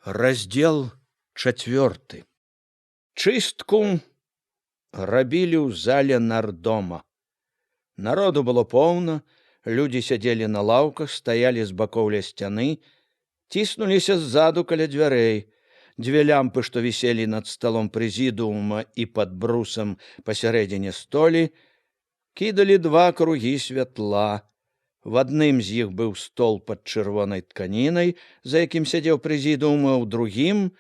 Раздзел 4. Чыстку рабілі ў зале нардома. Народу было поўна, людзі сядзелі на лаўках, стаялі з бакоў ля сцяны, ціснуліся ззаду каля дзвярэй. Дзве лямпы, што віселі над сталом прэзідыума і пад брусам пасярэдзіне столі, кідалі два кругі святла. В адным з іх быў стол пад чырвонай тканінай, за якім сядзеў прэзідыум, а ў другім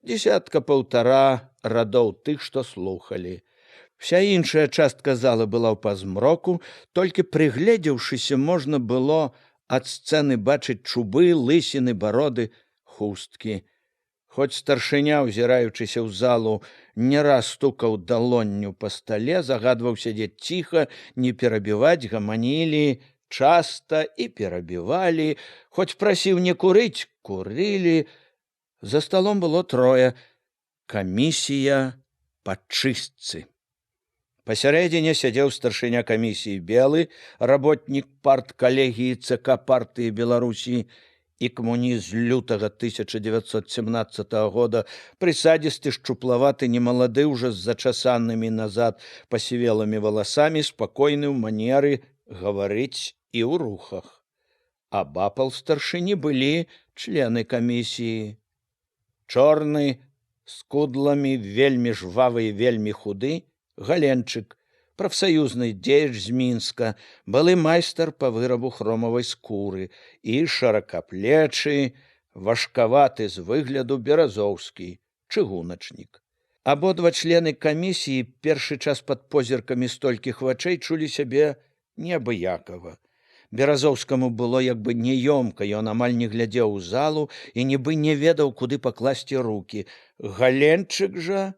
дзесятка-паўтара радоў тых, што слухалі. Вся іншая частка залы была ў пазмроку, толькі прыгледзеўшыся можна было ад сцэны бачыць чубы, лысіны, бароды, хусткі. Хоць старшыня, узіраючыся ў залу, не раз стукаў далонню па стале, загадваў сядзець ціха, не перабіваць, гаманілі часта і перабівалі, хоць прасіў не курыць, курылі. За сталом было трое. Камісія па чыстцы. Пасярэдзіне сядзеў старшыня камісіі белы, работнік парткалегіі ЦК партыі Беларусі і камуніст лютага 1917 года, прысадзісты, шчуплаваты, немалады, уже з зачасанымі назад пасівелымі валасамі, спакойны ў манеры гаварыць і ў рухах. Абапал старшыні былі члены камісіі. Чорны, з кудламі, вельмі жвавы і вельмі худы, Галенчык, прафсаюзны дзеяч з Мінска, былы майстар па вырабу хромавай скуры, і шыракаплечы, важкаваты з выгляду Беразоўскі, чыгуначнік. Абодва члены камісіі першы час пад позіркамі столькіх вачэй чулі сябе неабыякава. Беразоўскаму было як бы няёмка, ён амаль не глядзеў у залу і нібы не ведаў, куды пакласці рукі. Галенчык жа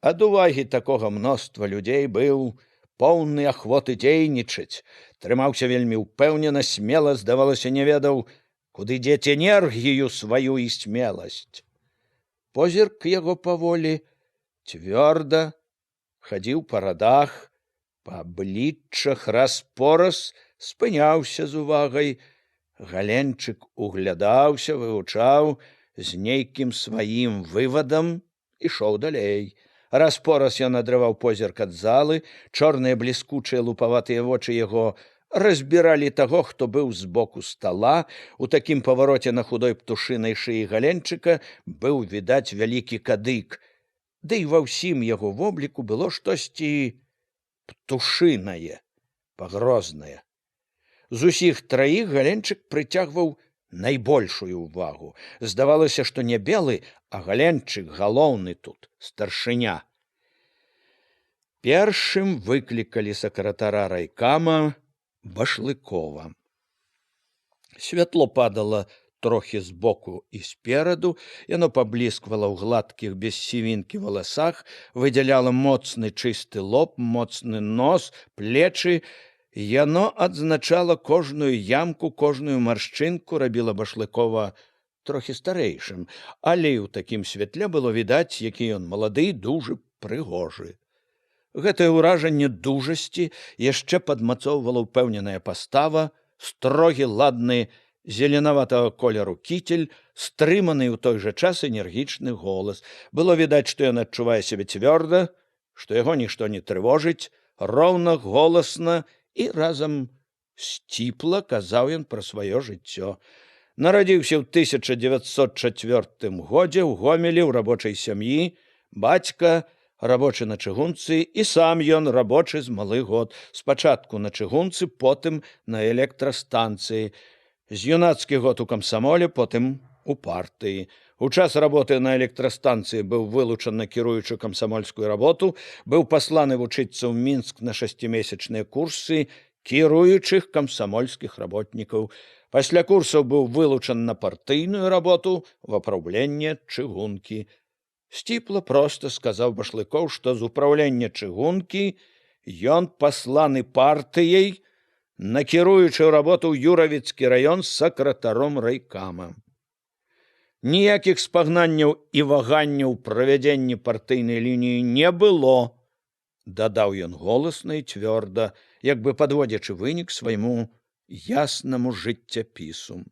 ад увагі такога мноства людзей быў поўны ахвоты дзейнічаць, трымаўся вельмі ўпэўнена, смела, здавалася, не ведаў, куды дзець энергію сваю і смеласць. Позірк яго паволі, цвёрда, хадзіў па радах, па абліччах раз-пораз спыняўся з увагай. Галенчык углядаўся, вывучаў, з нейкім сваім вывадам ішоў далей. Раз-пораз ён адрываў позірк ад залы, чорныя бліскучыя лупаватыя вочы яго разбіралі таго, хто быў збоку стала. У такім павароце на худой птушынай шыі Галенчыка быў відаць вялікі кадык. Ды і ва ўсім яго вобліку было штосьці птушынае, пагрознае. З усіх траіх Галенчык прыцягваў найбольшую ўвагу. Здавалася, што не белы, а Галенчык галоўны тут, старшыня. Першым выклікалі сакратара райкама Башлыкова. Святло падала трохі збоку і спераду, яно паблісквала ў гладкіх без сівінкі валасах, выдзяляла моцны чысты лоб, моцны нос, плечы. Яно адзначала кожную ямку, кожную маршчынку, рабіла Башлыкова трохі старэйшым, але і ў такім святле было відаць, які ён малады, дужы, прыгожы. Гэтае ўражанне дужасці яшчэ падмацоўвала ўпэўненая пастава, строгі, ладны, зеленаватага колеру кітель, стрыманы ў той жа час энергічны голас. Было відаць, што ён адчувае сябе цвёрда, што яго нішто не трывожыць, роўна, голасна і разам сціпла казаў ён пра сваё жыццё. Нарадзіўся ў 1904 годзе ў Гомелі ў рабочай сям'і, бацька рабочы на чыгунцы, і сам ён рабочы з малы год. Спачатку на чыгунцы, потым на электрастанцыі. З юнацкі год у камсамоле, потым у партыі. У час работы на электрастанцыі быў вылучаны кіруючы камсамольскую работу, быў пасланы вучыцца ў Мінск на 6-месячныя курсы кіруючых камсамольскіх работнікаў. Пасля курсаў быў вылучан на партыйную работу в апраўленне чыгункі. Сціпла проста сказаў Башлыкоў, што з упраўлення чыгункі ён пасланы партыяй на кіруючую работу ў Юравіцкі раён з сакратаром райкама. Ніякіх спагнанняў і ваганняў правядзення партыйнай лініі не было, дадаў ён голасна і цвёрда, як бы падводзячы вынік свайму яснаму жыццяпісу.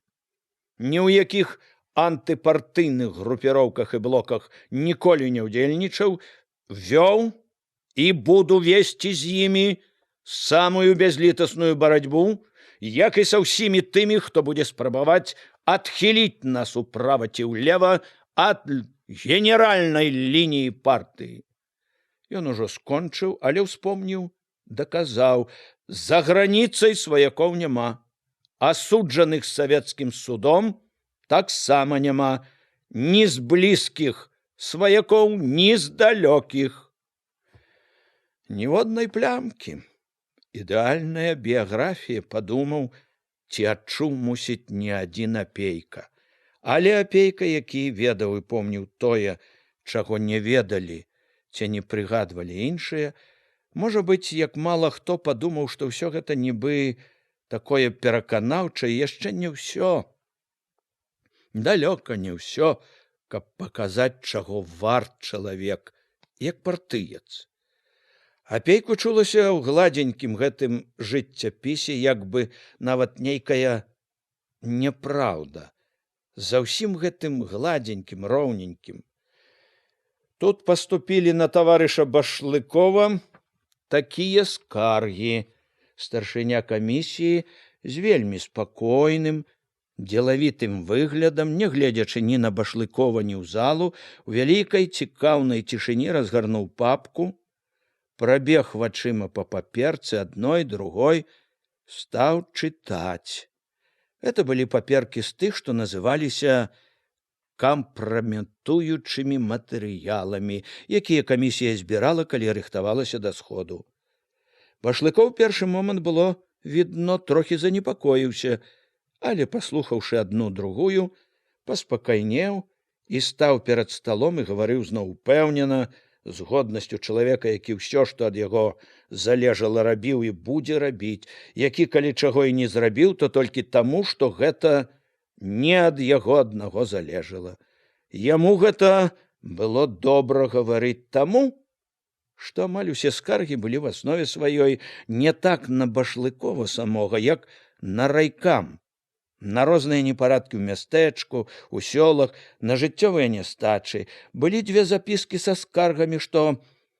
Ні ў якіх антыпартыйных групіроўках і блоках ніколі не ўдзельнічаў, вёў і буду весці з імі самую бязлітасную барацьбу, як і са ўсімі тымі, хто будзе спрабаваць адхіліць нас управа ці ўлева ад генеральнай лініі партыі. Ён ужо скончыў, але ўспомніў, даказаў, за граніцай сваякоў няма, асуджаных савецкім судом таксама няма, ні з блізкіх сваякоў, ні з далёкіх. Ніводнай плямкі. Ідэальная біяграфія, падумаў, ці адчуў, мусіць, не адзін Апейка. Але Апейка, які ведаў і помніў тое, чаго не ведалі, ці не прыгадвалі іншыя, можа быць, як мала хто падумаў, што ўсё гэта нібы такое пераканаўчае, яшчэ не ўсё. Далёка не ўсё, каб паказаць, чаго варт чалавек, як партыец. Апейку чулася ў гладзенькім гэтым жыццяпісе як бы нават нейкая няпраўда. За ўсім гэтым гладзенькім, роўненькім. Тут паступілі на таварыша Башлыкова такія скаргі. Старшыня камісіі з вельмі спакойным, дзелавітым выглядам, не гледзячы ні на Башлыкова, ні ў залу, у вялікай цікаўнай цішыні разгарнуў папку, прабег вачыма па паперцы адной, другой, стаў чытаць. Это былі паперкі з тых, што называліся кампраметуючымі матэрыяламі, якія камісія збірала, калі рыхтавалася да сходу. Башлыкоў першы момант было відно, трохі занепакоіўся, але, паслухаўшы адну другую, паспакайнеў і стаў перад сталом і гаварыў зноў упэўнена, з годнасцю чалавека, які ўсё, што ад яго залежала, рабіў і будзе рабіць, які, калі чаго і не зрабіў, то толькі таму, што гэта не ад яго аднаго залежала. Яму гэта было добра гаварыць таму, што амаль усе скаргі былі в аснове сваёй не так на Башлыкова самога, як на райкам, на розныя непарадкі ў мястэчку, у сёлах, на жыццёвыя нястачы. Былі дзве запіскі са скаргамі, што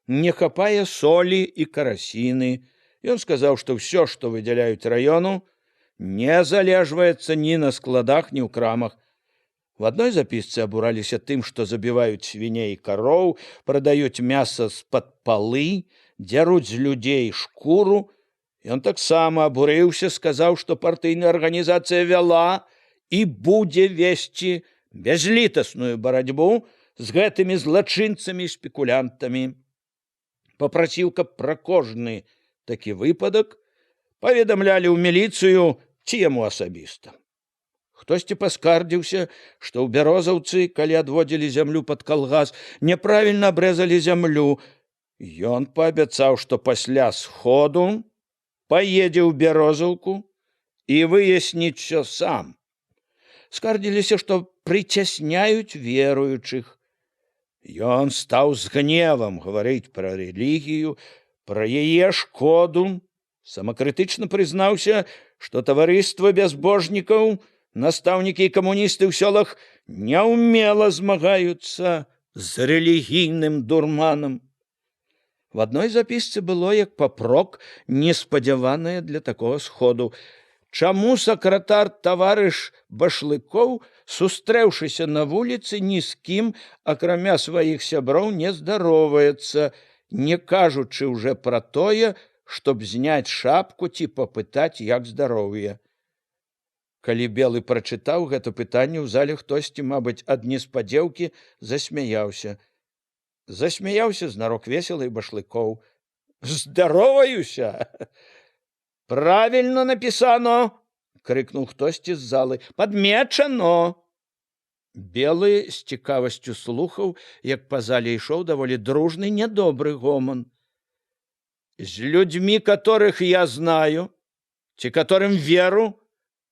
не хапае солі і карасіны. Ён сказаў, што ўсё, што выдзяляюць раёну, не залежваецца ні на складах, ні ў крамах. В адной запісцы абураліся тым, што забіваюць свіней і кароў, прадаюць мяса з-пад палы, дзяруць з людзей шкуру. Ён таксама абурыўся, сказаў, што партыйная арганізацыя вяла і будзе весці бязлітасную барацьбу з гэтымі злачынцамі і спекулянтамі. Папрасіў, каб пра кожны такі выпадак паведамлялі ў міліцыю ці яму асабіста. Хтосьці паскардзіўся, што ў бярозаўцы, калі адводзілі зямлю пад калгас, няправільна абрэзалі зямлю. Ён паабяцаў, што пасля сходу паедзе ў Бярозаўку і выясніць усё сам. Скардзіліся, што прыцясняюць веруючых. Ён стаў з гневам гаварыць пра рэлігію, пра яе шкоду. Самакрытычна прызнаўся, што таварыства бязбожнікаў, настаўнікі і камуністы ў сёлах няўмела змагаюцца з рэлігійным дурманам. В адной запісцы было як папрок неспадзяванае для такога сходу. Чаму сакратар таварыш Башлыкоў, сустрэўшыся на вуліцы, ні з кім, акрамя сваіх сяброў, не здароваецца, не кажучы ўжо пра тое, чтоб зняць шапку ці папытаць, як здароўе. Калі Белы прачытаў гэта пытанне, ў зале хтосьці, мабыць, ад неспадзеўкі засмяяўся. Засмяяўся знарок весела і Башлыкоў. «Здароваюся! Правільна напісано!» — крыкнуў хтосьці з залы. «Падмечано!» Белы з цікавасцю слухаў, як па зале ішоў даволі дружны, нядобры гоман. «З людьми, которых я знаю, ці которым веру,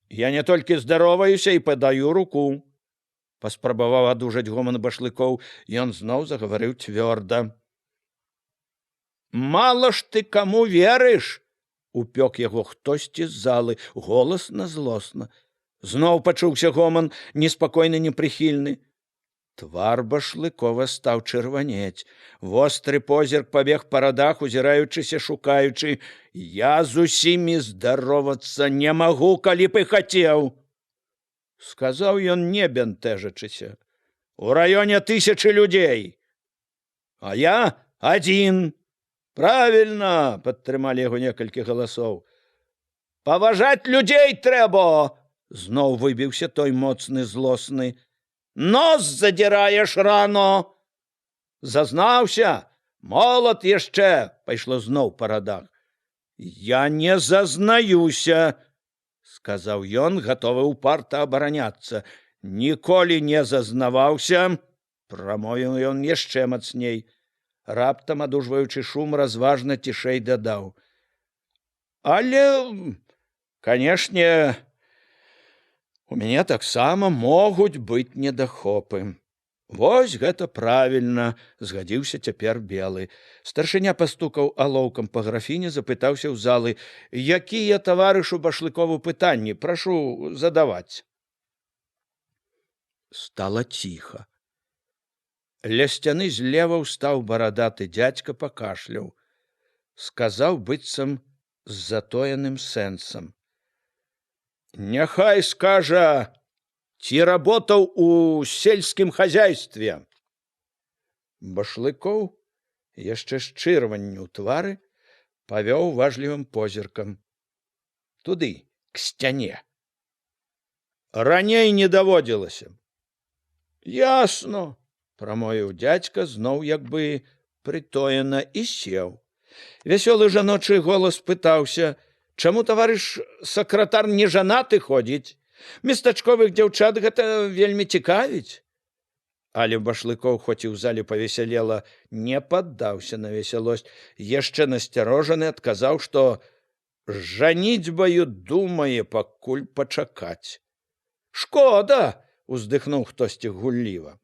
я не толькі здароваюся і падаю руку». Паспрабаваў адужаць гоман Башлыкоў, ён зноў загаварыў цвёрда. «Мала ж ты каму верыш!» — упёк яго хтосьці з залы, голасна, злосна. Зноў пачуўся гоман, неспакойны, непрыхільны. Твар Башлыкова стаў чырванець. Востры позірк пабег па радах, узіраючыся, шукаючы. Я з усімі здаровацца не магу, калі б і хацеў, сказаў ён, не бянтэжачыся. У раёне 1000 людзей. А я адзін. Правільна, падтрымалі яго некалькі галасоў. Паважаць людзей трэба, зноў выбіўся той моцны, злосны. Нос задзіраеш рано. Зазнаўся, молад яшчэ, пайшло зноў па радах. Я не зазнаюся, сказаў ён, гатовы упарта абараняцца. Ніколі не зазнаваўся, прамовіў ён яшчэ мацней. Раптам, адужваючы шум, разважна цішэй дадаў. Але, канешне, у мяне таксама могуць быць недахопы. Вось гэта правільна, згадзіўся цяпер Белы. Старшыня пастукаў алоўкам па графіне, запытаўся ў залы, якія таварышу Башлыкову пытанні, прашу задаваць. Стала ціха. Ля сцяны злева ўстаў барадаты дзядзька, пакашляў. Сказаў быццам з затоеным сэнсам. Няхай скажа, ці работаў у сельскім хазяйстве. Башлыкоў, яшчэ з чырванню ў твары, павёў важлівым позіркам. Туды, к сцяне. Раней не даводзілася. Ясно, прамовіў дзядзька, зноў як бы прытоена, і сеў. Вясёлы жаночы голас пытаўся, чаму таварыш сакратар не жанаты ходзіць? Местачковых дзяўчат гэта вельмі цікавіць. Але Башлыкоў, хоць і ў зале павесялела, не паддаўся на весялосць. Яшчэ насцярожаны адказаў, што жаніцьбаю думае пакуль пачакаць. Шкода, уздыхнуў хтосьці гулліва.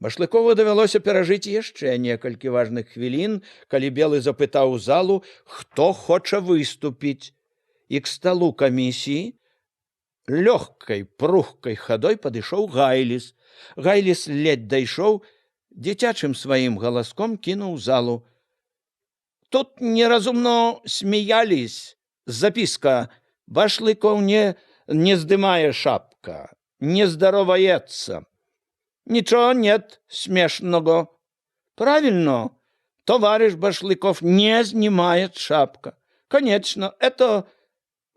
Башлыкову давялося перажыць яшчэ некалькі важных хвілін, калі Белы запытаў у залу, хто хоча выступіць. І к сталу камісіі лёгкай, прухкай хадой падышоў Гайліс. Гайліс ледь дайшоў, дзіцячым сваім галаском кінуў залу. Тут неразумно смеялись. Записка. Башлыков не здымае шапка, не здоровается. Ничего нет смешного. Правильно, товарищ Башлыков не снимает шапка. Конечно, это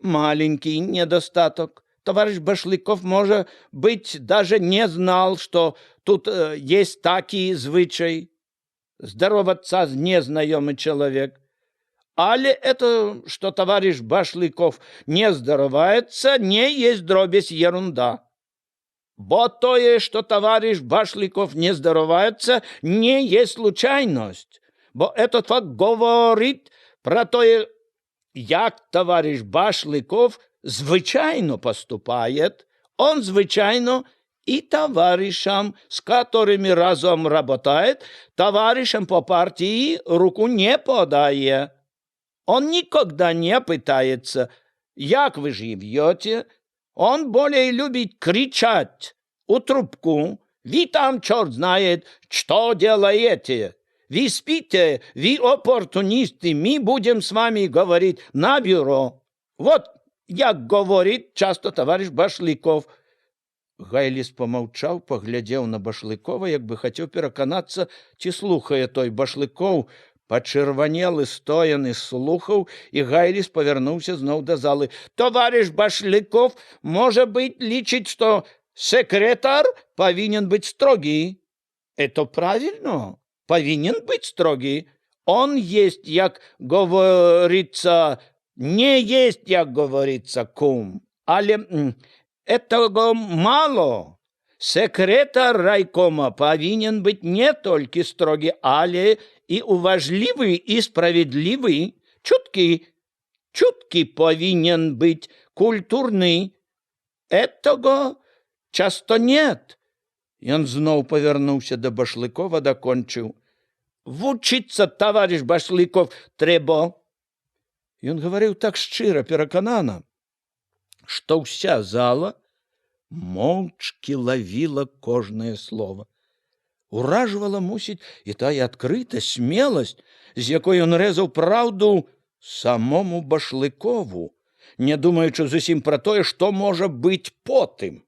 маленький недостаток. Товарищ Башлыков, может быть, даже не знал, что тут есть такие звычай. Здороваться с незнакомый человек. Але это, что товарищ Башлыков не здоровается, не есть дробязь ерунда. Бо тое, что товарищ Башлыков не здоровается, не есть случайность. Бо этот факт говорит про тое, як товарищ Башлыков звычайно поступает. Он звычайно и товарищам, с которыми разом работает, товарищам по партии руку не подает. Он никогда не пытается, як вы живете. Он более любит кричать у трубку. Вы там, черт знает, что делаете. Вы спите, вы оппортунисты, мы будем с вами говорить на бюро. Вот, як говорит часто товарищ Башлыков. Гайліс помаўчаў, паглядзеў на Башлыкова, як бы хацеў пераканацца, ці слухае той. Башлыкоў пачырванелы, стояны, слухаў, і Гайліс павярнуўся зноў да залы. Товарищ Башлыков, может быть, лічыць, что секретарь повинен быть строгий. Это правильно, повинен быть строгий. Он есть, як говорится, не есть, як говорится, кум. Але этого мало. Секретарь райкома повинен быть не только строгий, але и уважливый, и справедливый. Чуткий повинен быть, культурный. Этого часто нет. Ён зноў павярнуўся да Башлыкова, дакончыў. Вучыцца, товарищ Башлыков, трэба. Ён гаварыў так шчыра, пераканана, што ўся зала моўчкі лавіла кожнае слово. Уражвала, мусіць, і тая адкрытасць, смеласць, з якой ён рэзаў праўду самому Башлыкову, не думаючы зусім пра тое, што можа быць потым.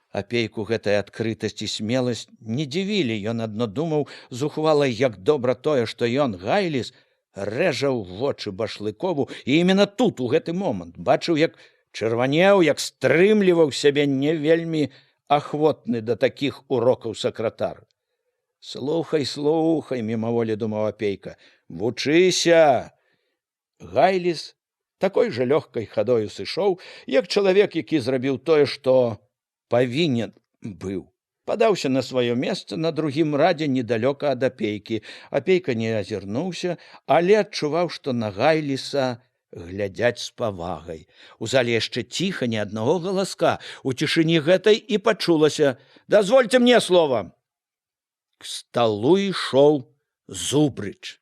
Апейку гэтая адкрытасць і смеласць не дзівілі. Ён адно думаў зухвала, як добра тое, што ён, Гайліс, рэжа ў вочы Башлыкову, і именно тут, у гэты момант, бачыў, як чырванеў, як стрымліваў сябе не вельмі ахвотны да такіх урокаў сакратар. «Слухай, слухай», мімаволі думаў Апейка, «вучыся». Гайліс такой жа лёгкай хадою сышоў, як чалавек, які зрабіў тое, што павінен быў. Падаўся на сваё месца на другім радзе недалёка ад Апейкі. Апейка не азірнуўся, але адчуваў, што на Гайліса глядзяць з павагай. У зале яшчэ ціха, ні аднаго галаска. У цішыні гэтай і пачулася: «Дазвольце мне слова». К сталу ішоў Зубрыч.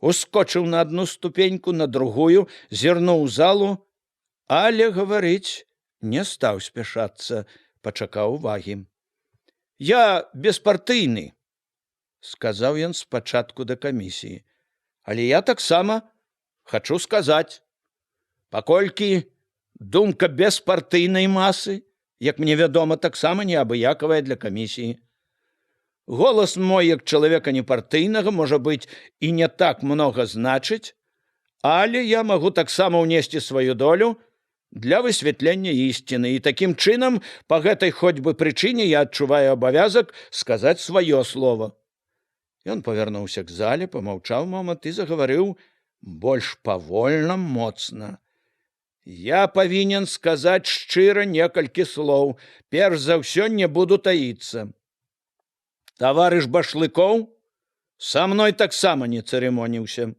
Ускочыў на адну ступеньку, на другую, зірнуў залу, але гаварыць не стаў спяшацца, пачакаў увагі. «Я беспартыйны», — сказаў ён спачатку да камісіі, «але я таксама хачу сказаць, паколькі думка беспартыйнай масы, як мне вядома, таксама неабыякавая для камісіі. Голас мой, як чалавека непартыйнага, можа быць, і не так многа значыць, але я магу таксама ўнесці сваю долю для высвятлення ісціны, і такім чынам, па гэтай хоць бы прычыне, я адчуваю абавязак сказаць сваё слово». Ён павярнуўся к зале, памаўчаў момант і загаварыў больш павольна, моцна. «Я павінен сказаць шчыра некалькі слоў. Перш за ўсё не буду таіцца. Таварыш Башлыкоў са мной таксама не цырымоніўся.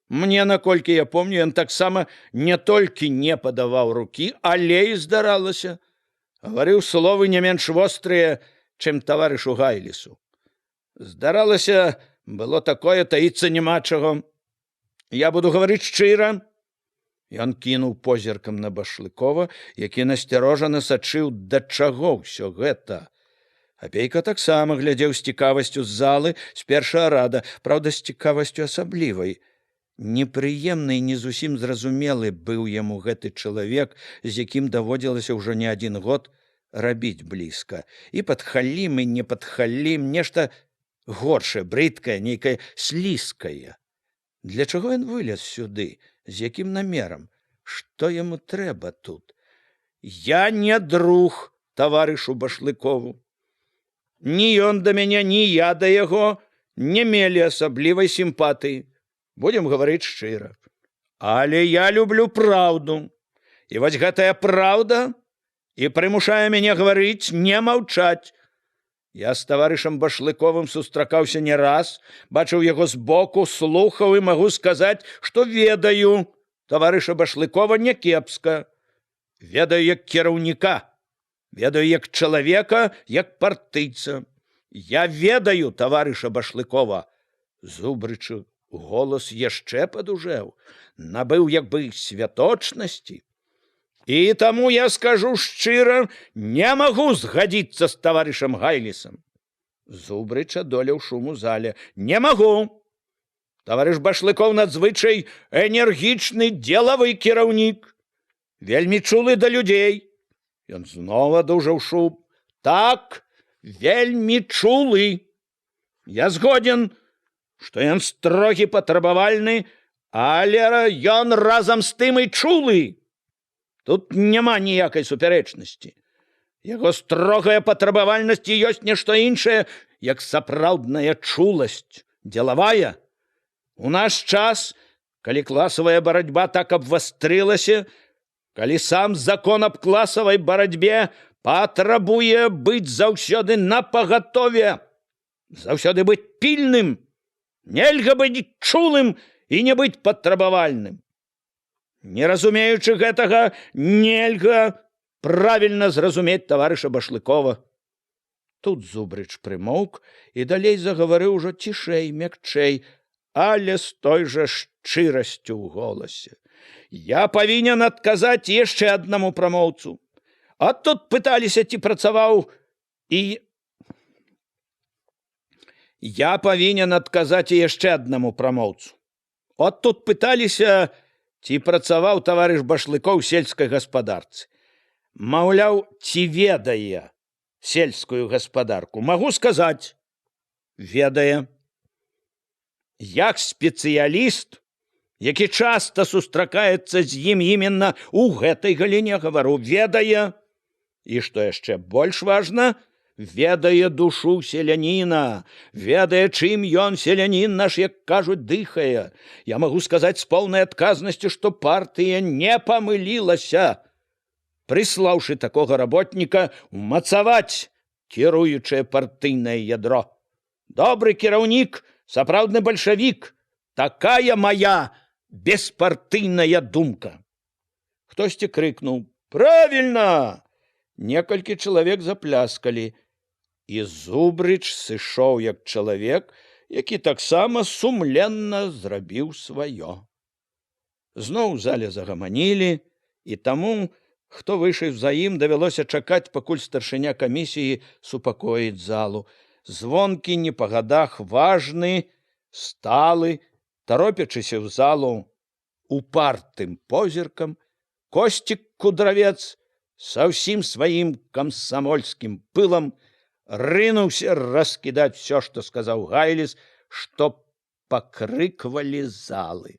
Мне, наколькі я помню, ён таксама не толькі не падаваў рукі, але і, здаралася, гаварыў словы не менш вострыя, чым таварышу Гайлісу. Здаралася, было такое, таіцца няма чаго. Я буду гаварыць шчыра». Ён кінуў позіркам на Башлыкова, які насцярожана сачыў, да чаго ўсё гэта. Апейка таксама глядзеў з цікавасцю з залы, з першага рада, праўда, з цікавасцю асаблівай. Непрыемны і не зусім зразумелы быў яму гэты чалавек, з якім даводзілася ўжо не адзін год рабіць блізка. І падхалім, і не падхалім, нешта горшае, брыдкае, нейкае слізкае. Для чаго ён вылез сюды? З якім намерам? Што яму трэба тут? «Я не друг таварышу Башлыкову. Ні ён да мяне, ні я да яго не мелі асаблівай сімпатыі. Будем гаварыць шчыра. Але я люблю праўду. І вось гэтая праўда і прымушае мяне гаварыць, не маўчаць. Я з таварышам Башлыковым сустракаўся не раз, бачыў яго збоку, слухаў і магу сказаць, што ведаю таварыша Башлыкова някепска. Ведаю як кіраўніка, ведаю як чалавека, як партыйца. Я ведаю таварыша Башлыкова». Зубрычу голас яшчэ падужэў, набыў як бы святочнасці. «І таму я скажу шчыра, не магу згадзіцца з таварышам Гайлісам». Зубрыч адолеў шум у зале. «Не магу. Таварыш Башлыкоў надзвычай энергічны дзелавы кіраўнік, вельмі чулы да людзей». Ён зноў адужаў шум. «Так, вельмі чулы. Я згоден, што ён строгі, патрабавальны, але ён разам з тым і чулы. Тут няма ніякай супярэчнасці. Яго строгая патрабавальнасць і ёсць нешта іншае, як сапраўдная чуласць, дзелавая. У наш час, калі класавая барацьба так абвастрылася, калі сам закон аб класавай барацьбе патрабуе быць заўсёды напагатове, заўсёды быць пільным, нельга быць чулым і не быць патрабавальным. Не разумеючы гэтага, нельга правільна зразумець таварыша Башлыкова». Тут Зубрыч прымоўк і далей загаварыў ужо цішэй, мякчэй, але з той жа шчырасцю ў голасе. «Я павінен адказаць яшчэ аднаму прамоўцу. А тут пыталіся, ці працаваў, і я павінен адказаць і яшчэ аднаму прамоўцу. От тут пыталіся, ці працаваў таварыш Башлыкоў сельскай гаспадарцы. Маўляў, ці ведае сельскую гаспадарку. Магу сказаць, ведае. Як спецыяліст, які часта сустракаецца з ім именно ў гэтай галіне, гавару, ведае. І што яшчэ больш важна, ведае душу селяніна, ведае, чым ён, селянін наш, як кажуць, дыхае. Я магу сказаць з поўнай адказнасцю, што партыя не памылілася, прыслаўшы такога работніка умацаваць кіруючае партыйнае ядро. Добры кіраўнік, сапраўдны бальшавік, такая моя беспартыйная думка. Хтосьці крыкнуў: «Правільна!» Некалькі чалавек запляскалі, і Зубрыч сышоў як чалавек, які таксама сумленна зрабіў сваё. Зноў у зале загаманілі, і таму, хто выйшаў за ім, давялося чакаць, пакуль старшыня камісіі супакоіць залу. Звонкі не па гадах важны, сталы, таропячыся ў залу упартым позіркам, Косцік Кудравец са ўсім сваім камсамольскім пылам рынуўся раскідаць все, што сказаў Гайліс, што пакрыквалі залы.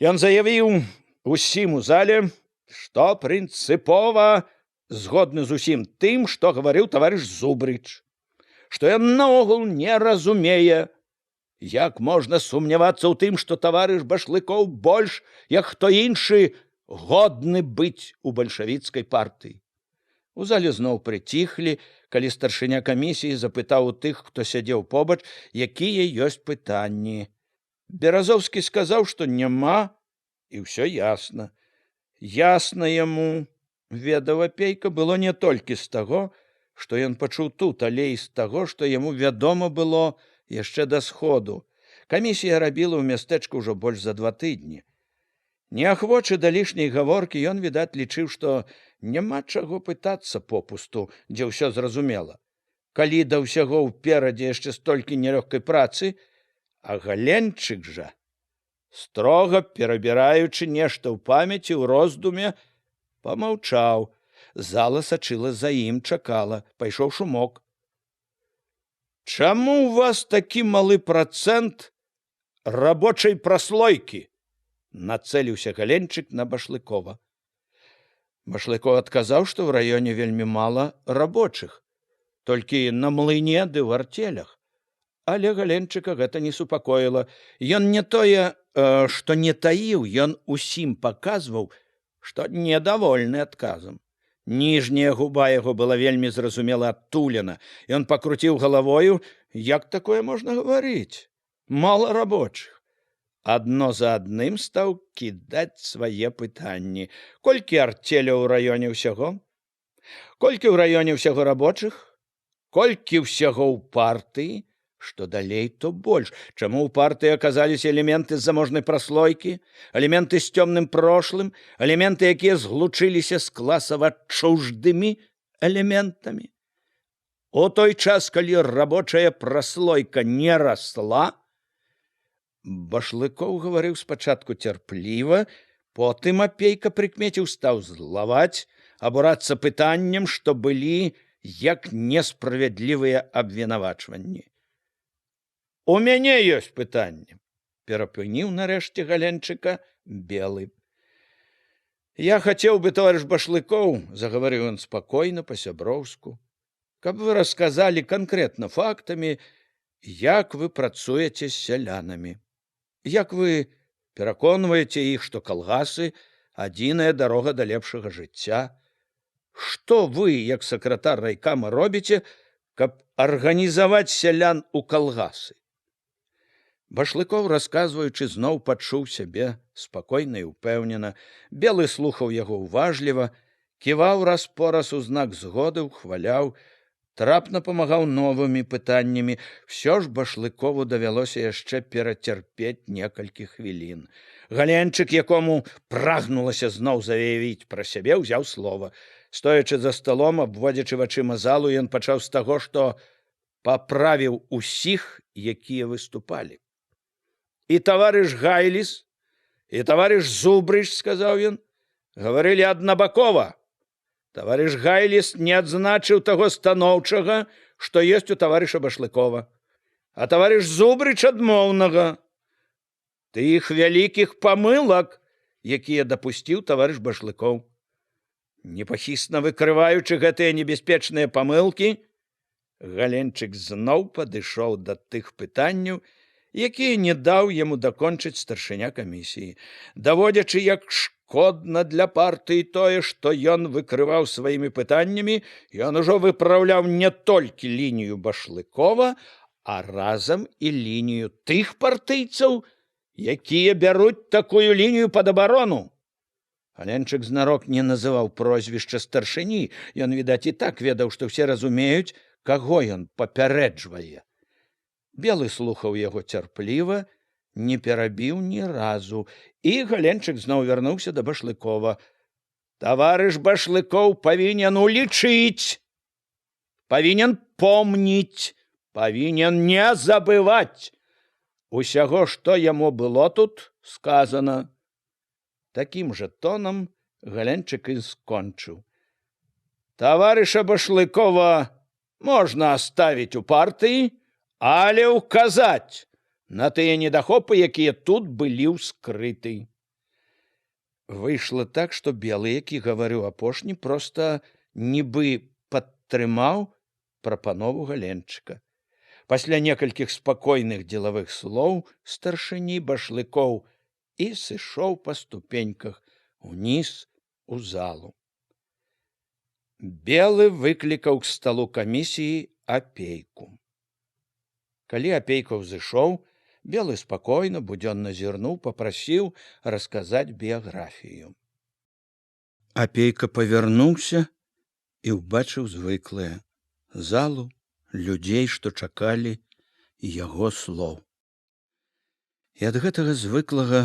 Ён заявіў усім у зале, што прынцыпова згодны з усім тым, што гаварыў таварыш Зубрыч, што ён наогул не разумее, як можна сумнявацца ў тым, што таварыш Башлыкоў больш, як хто іншы, годны быць у бальшавіцкай партыі. У зале зноў прыціхлі, калі старшыня камісіі запытаў у тых, хто сядзеў побач, якія ёсць пытанні. Беразоўскі сказаў, што няма, і ўсё ясна. Ясна яму, ведаў Апейка, было не толькі з таго, што ён пачуў тут, але і з таго, што яму вядома было яшчэ да сходу. Камісія рабіла ў мястэчку ўжо больш за 2 тыдні. Неахвочы да лішняй гаворкі, ён, відаць, лічыў, што няма чаго пытацца попусту, дзе ўсё зразумела. Калі да ўсяго ўперадзе яшчэ столькі нелёгкай працы, а Галенчык жа, строга перабіраючы нешта ў памяці, ў роздуме, памаўчаў. Зала сачыла за ім, чакала, пайшоў шумок. «Чаму ў вас такі малы працэнт рабочай праслойкі?» нацэліўся Галенчык на Башлыкова. Башлыков адказаў, што ў раёне вельмі мала рабочых, толькі на млыне ды ў артелях. Але Галенчыка гэта не супакоіла. Ён не тое, што не таіў, ён усім паказваў, што недавольны адказам. Ніжняя губа яго была вельмі зразумела адтулена. Ён пакруціў галавою, як такое можна гаварыць? Мала рабочых. Адно за адным стаў кідаць свае пытанні. Колькі артеляў у раёне ўсяго? Колькі ў раёне ўсяго рабочых? Колькі ўсяго ў партыі? Што далей, то больш. Чаму ў партыі аказаліся элементы з заможнай праслойкі, элементы з цёмным прошлым, элементы, якія злучыліся з класава чуждымі элементамі? У той час, калі рабочая праслойка не расла, Башлыкоў гаварыў спачатку цярпліва, потым Апейка прыкмеціў, стаў злаваць, абурацца пытаннем, што былі як несправядлівыя абвінавачванні. «У мяне ёсць пытанне», – перапыніў нарэшце Галенчыка Белы. «Я хацеў бы, таварыш Башлыкоў, – загаварыў ён спакойна, па-сяброўску, – каб вы расказалі канкрэтна фактамі, як вы працуеце з сялянамі. Як вы пераконваеце іх, што калгасы – адзіная дарога да лепшага жыцця? Што вы, як сакратар райкама, робіце, каб арганізаваць сялян у калгасы?» Башлыкоў, расказваючы, зноў пачуў сябе спакойна і ўпэўнена. Белы слухаў яго ўважліва, ківаў раз-пораз у знак згоды, ухваляў. трапна памагаў новымі пытаннямі. Всё ж Башлыкову давялося яшчэ перацярпець некалькі хвілін. Галенчык, якому прагнулася зноў заявіць пра сябе, узяў слова. Стоячы за сталом, абводзячы вачыма залу, ён пачаў з таго, што паправіў усіх, якія выступалі. «И товарищ Гайлис, и товарищ Зубрыч, — сказаў ён, — говорили аднабакова. Товарищ Гайлис не адзначыў таго станоўчага, што ёсць у товарища Башлыкова, а товарищ Зубрыч адмоўнага. Тых вялікіх памылак, якія дапусціў товарищ Башлыкоў. Непахісна выкрываючы гэтыя небяспечныя памылкі, Галенчык зноў падышоў да тых пытанняў, якія не даў яму дакончыць старшыня камісіі, даводзячы, як шкодна для партыі тое, што ён выкрываў сваімі пытаннямі, ён ужо выпраўляў не толькі лінію Башлыкова, а разам і лінію тых партыйцаў, якія бяруць такую лінію пад абарону. Галенчык знарок не называў прозвішча старшыні, ён, відаць, і так ведаў, што ўсе разумеюць, каго ён папярэджвае. Белы слухаў яго цярпліва, не перабіў ні разу, і Галенчык зноў вярнуўся да Башлыкова. «Таварыш Башлыкоў павінен улічыць, павінен помніць, павінен не забываць усяго, што яму было тут сказано». Такім жа тонам Галенчык і скончыў. «Таварыша Башлыкова можна аставіць у партыі, але ўказаць на тыя недахопы, якія тут былі ўскрыты». Выйшла так, што Белы, які гаварыў апошні, проста нібы падтрымаў прапанову Галенчыка. Пасля некалькіх спакойных дзелавых слоў старшыні Башлыкоў і сышоў па ступеньках уніз у залу. Белы выклікаў к сталу камісіі Апейку. Калі Апейка ўзышоў, Белы спакойна, будзённа зірнуў, папрасіў расказаць біяграфію. Апейка павярнуўся і ўбачыў звыклае залу, людзей, што чакалі яго слоў. І ад гэтага звыклага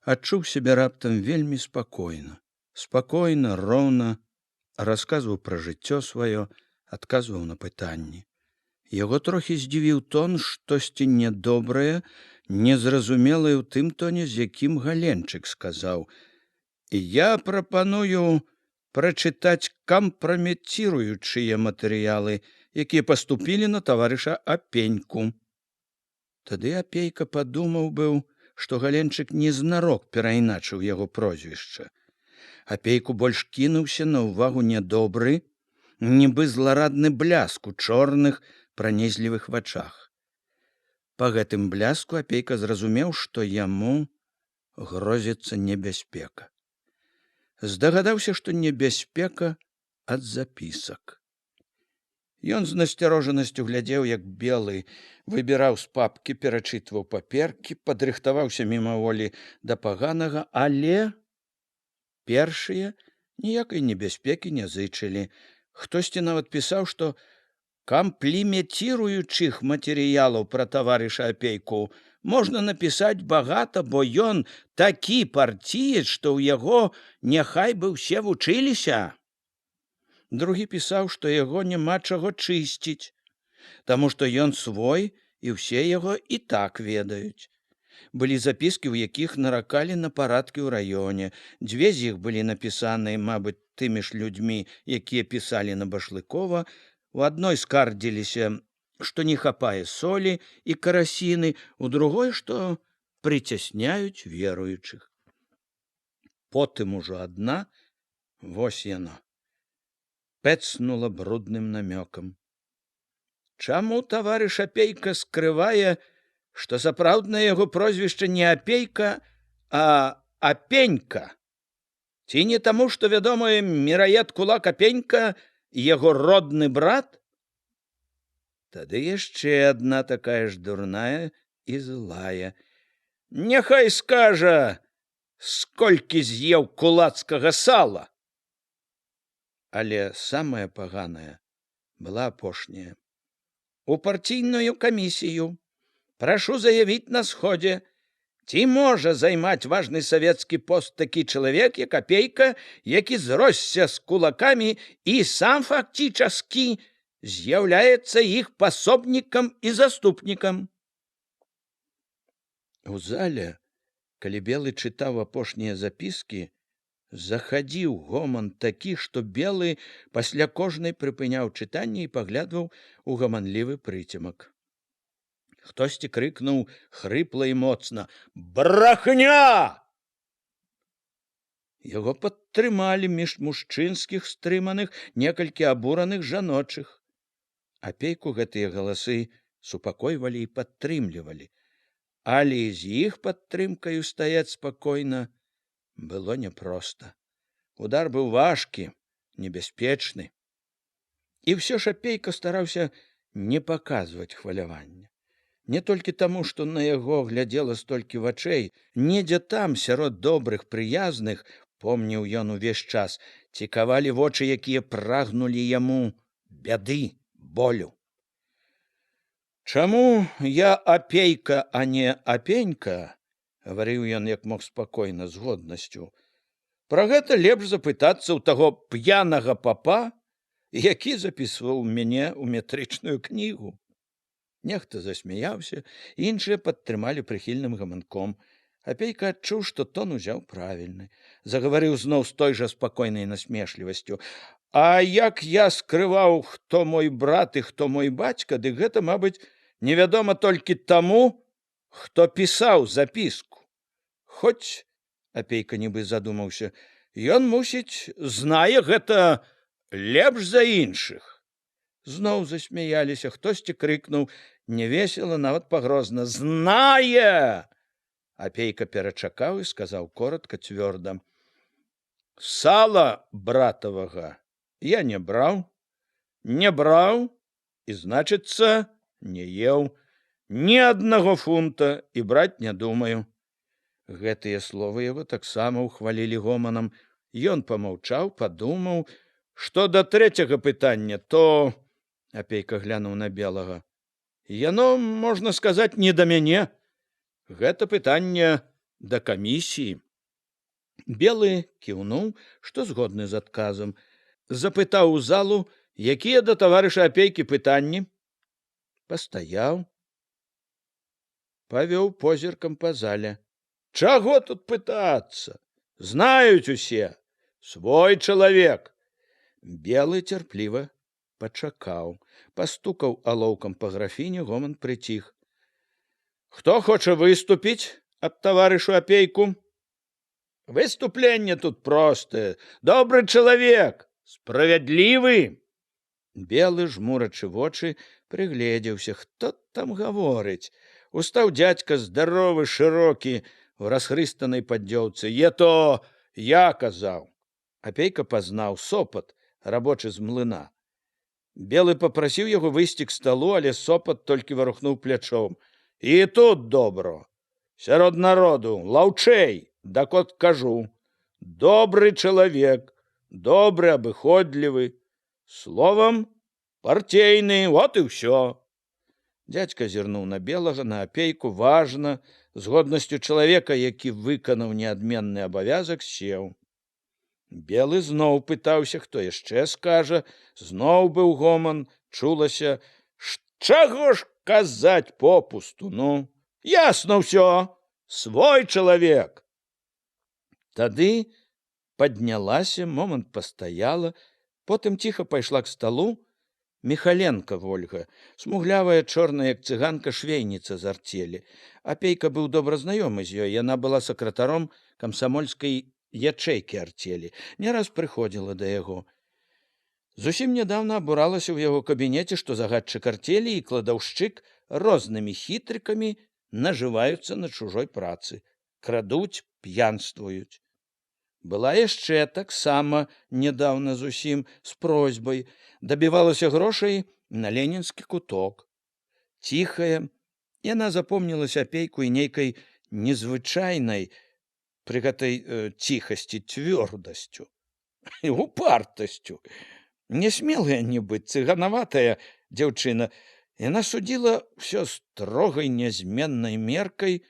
адчуў сябе раптам вельмі спакойна. Спакойна, роўна расказваў пра жыццё сваё, адказваў на пытанні. Яго трохі здзівіў тон, штосьці нядобрае, незразумелае ў тым тоне, з якім Галенчык сказаў: «Я прапаную прачытаць кампраметціруючыя матэрыялы, якія паступілі на таварыша Апеньку». Тады Апейка падумаў быў, што Галенчык незнарок перайначыў яго прозвішча. Апейку больш кінуўся на ўвагу нядобры, нібы зларадны бляск у чорных пранізлівых вачах. Па гэтым бляску Апейка зразумеў, што яму грозіцца небяспека. Здагадаўся, што небяспека ад запісак. Ён з насцярожанасцю глядзеў, як Белы выбіраў з папкі, перачытваў паперкі, падрыхтаваўся мімаволі да паганага, але першыя ніякай небяспекі не зычылі. Хтосьці нават пісаў, што кампліментируючых матэрыялаў пра таварыша Апейку можна напісаць багата, бо ён такі партіец, што ў яго няхай бы ўсе вучыліся. Другі пісаў, што яго няма чаго чысціць, таму што ён свой і ўсе яго і так ведаюць. Былі запіскі, у якіх наракалі на парадкі ў раёне. Дзве з іх былі напісаныя, мабыць, тымі ж людзьмі, якія пісалі на Башлыкова. У адной скардзіліся, што не хапае солі і карасіны, у другой, што прыцясняюць веруючых. Потым ужо адна, вось яно, пэцнула брудным намёкам. Чаму таварыш Апейка скрывае, што сапраўднае яго прозвішча не Апейка, а Апенька? Ці не таму, што вядомы міраед кулак Апенька яго родны брат? Тады яшчэ адна такая ж дурная і злая. Няхай скажа, сколькі з'еў кулацкага сала. Але самае паганае, была апошняя. У партійную камісію прашу заявіць на сходзе, ці можа займаць важны савецкі пост такі чалавек, як Апейка, які зросся з кулакамі і сам фактически з'яўляецца іх пасобнікам і заступнікам. У зале, калі Белы чытаў апошнія запіскі, захадзіў гоман такі, што Белы пасля кожнай прыпыняў чытанне і паглядваў у гаманлівы прыцемак. Хтосьці крыкнуў хрыпла і моцна: «Брахня!» Яго падтрымалі між мужчынскіх стрыманых некалькі абураных жаночых. Апейку гэтыя галасы супакойвалі і падтрымлівалі, але з іх падтрымкаю стаяць спакойна было няпроста. Удар быў важкі, небяспечны. І ўсё ж Апейка стараўся не паказваць хвалявання. Не толькі таму, што на яго глядзела столькі вачэй, недзе там, сярод добрых, прыязных, помніў ён увесь час, цікавалі вочы, якія прагнулі яму бяды, болю. «Чаму я Апейка, а не Апенька?» — гаварыў ён як мог спакойна, з годнасцю. «Пра гэта лепш запытацца ў таго п'янага папа, які запісваў мяне ў метрычную кнігу». Нехта засмяяўся, іншыя падтрымалі прыхільным гаманком. Апейка адчуў, што тон узяў правільны. Загаварыў зноў з той жа спакойнай насмешлівасцю. «А як я скрываў, хто мой брат і хто мой бацька, дык гэта, мабыць, невядома толькі таму, хто пісаў запіску. Хоць, — Апейка нібы задумаўся, — ён, мусіць, знае гэта лепш за іншых». Зноў засмяяліся, хтосьці крыкнуў невесела, нават пагрозна: «Знае!» Апейка перачакаў і сказаў коротка, цвёрда: «Сала братавага я не браў, і, значыцца, не еў, ні аднаго фунта і браць не думаю». Гэтыя словы яго таксама ўхвалілі гоманам. Ён памаўчаў, падумаў. «Што да трэцяга пытання, то...» Апейка глянуў на Белага. «Яно, можна сказаць, не да мяне. Гэта пытанне да камісіі». Белы кіўнуў, што згодны з адказам. Запытаў у залу, якія да таварыша Апейкі пытанні. Пастаяў, павёў позіркам па зале. «Чаго тут пытацца? Знаюць усе. Свой чалавек». Белы цярпліва пачакаў, пастукаў алоўкам па графіне, гоман прыціх. «Хто хоча выступіць ад таварышу Апейку?» «Выступленне тут простае. Добры чалавек, справядлівы». Белы, жмурачы вочы, прыгледзеўся, хто там гаворыць. Устаў дзядзька здаровы, шырокі, у расхрыстанай паддзёўцы. «Е-то я казаў». Апейка пазнаў: Сопат, рабочы з млына. Белы папрасіў яго выйсці к сталу, але Сопат толькі варухнуў плячом. «І тут добро. Сярод народу лаўчэй, дак от кажу. Добры чалавек, добры, абыходлівы. Словам, партейны, вот і ўсё». Дзядзька зірнуў на Белага, на Апейку, важна, з годнасцю чалавека, які выканаў неадменны абавязак, сеў. Белы зноў пытаўся, хто яшчэ скажа. Зноў быў гоман, чулася: «Чаго ж казаць попусту, ну? Ясна ўсё, свой чалавек». Тады паднялася, момант пастаяла, потым ціха пайшла к сталу. Міхаленка Вольга, смуглявая, чорная, як цыганка, швейніца з арцелі. Апейка быў добра знаёмы з ёй, яна была сакратаром камсамольскай ячэйкі арцелі, не раз прыходзіла да яго. Зусім нядаўна абуралася ў яго кабінеце, што загадчык арцелі і кладаўшчык рознымі хітрыкамі нажываюцца на чужой працы, крадуць, п'янствуюць. Была яшчэ таксама нядаўна зусім з просьбай, дабівалася грошай на ленінскі куток. Ціхая, яна запомнілася Апейку і нейкай незвычайнай пры гэтай ціхасці цвёрдасцю і упартасцю. Нясмелая нібыт, цыганаватая дзяўчына. Яна судзіла ўсё строгай нязменнай меркай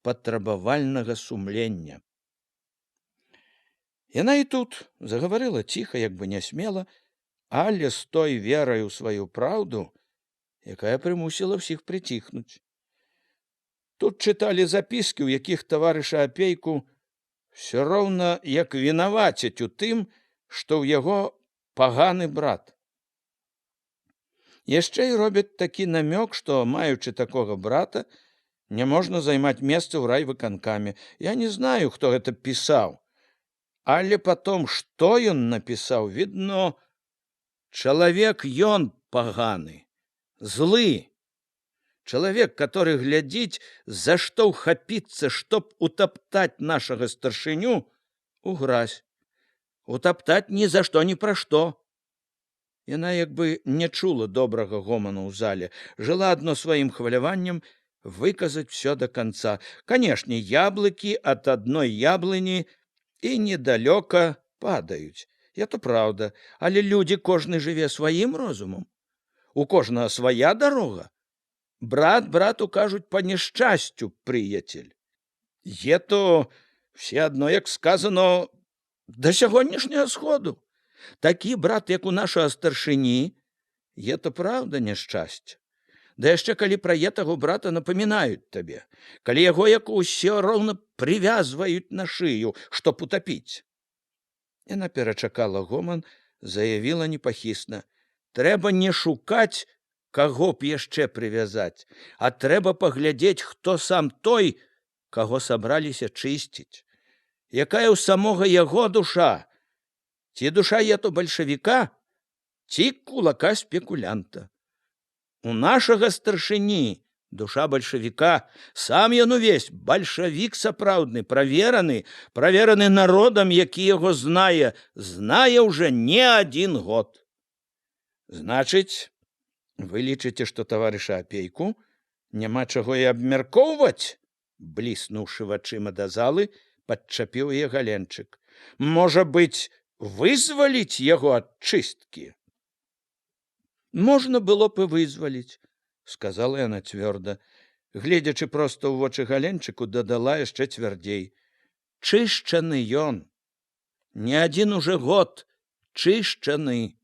патрабавальнага сумлення. Яна і тут загаварыла ціха, як бы нясмела, але з той верай у сваю праўду, якая прымусіла ўсіх прыціхнуць. Тут чыталі запіскі, у якіх таварыша Апейку все роўна як вінавацяць у тым, што ў яго паганы брат. Яшчэ і робяць такі намёк, што, маючы такога брата, не можна займаць месца ў райвыканкаме. Я не знаю, хто гэта пісаў, але потом, што ён напісаў, відно, чалавек ён паганы, злы. Чалавек, который глядзіць, за што ўхапіцца, чтоб утаптаць нашага старшыню у гразь. Утаптаць ні за што, ні пра што. Яна як бы не чула добрага гоману ў зале, жыла адно сваім хваляваннем выказаць все до конца. Канешне, яблыкі ад адной яблыні і недалёка падаюць. Это праўда, але людзі кожны жыве сваім розумам. У кожнага свая дарога. Брат брату кажуць па няшчасцю, прыяцель. Ето все адно, як сказано, да сягонняшняга сходу. Такі брат, як у нашага старшыні, это праўда няшчасце. Да яшчэ калі пра етаго брата напамінаюць табе, калі яго як усё роўна прывязваюць на шыю, чтоб утапіць. Яна перачакала гоман, заявіла непахісна: трэба не шукаць, каго б яшчэ прывязаць, а трэба паглядзець, хто сам той, каго сабраліся чысціць. Якая ў самога яго душа? Ці душа ето бальшавіка, ці кулака спекулянта. У нашага старшыні душа бальшавіка, сам ён увесь бальшавік сапраўдны, правераны народам, які яго знае ўжо не адзін год. Значыць, вы лічыце, што таварыша Апейку няма чаго і абмяркоўваць? Бліснуўшы вачыма да залы, падчапіў яе Галенчык. Можа быць, вызваліць яго ад чысткі? Можна было б і вызваліць, сказала яна цвёрда. Гледзячы проста ў вочы Галенчыку, дадала яшчэ цвярдзей. Чышчаны ён. Не адзін уже год чышчаны.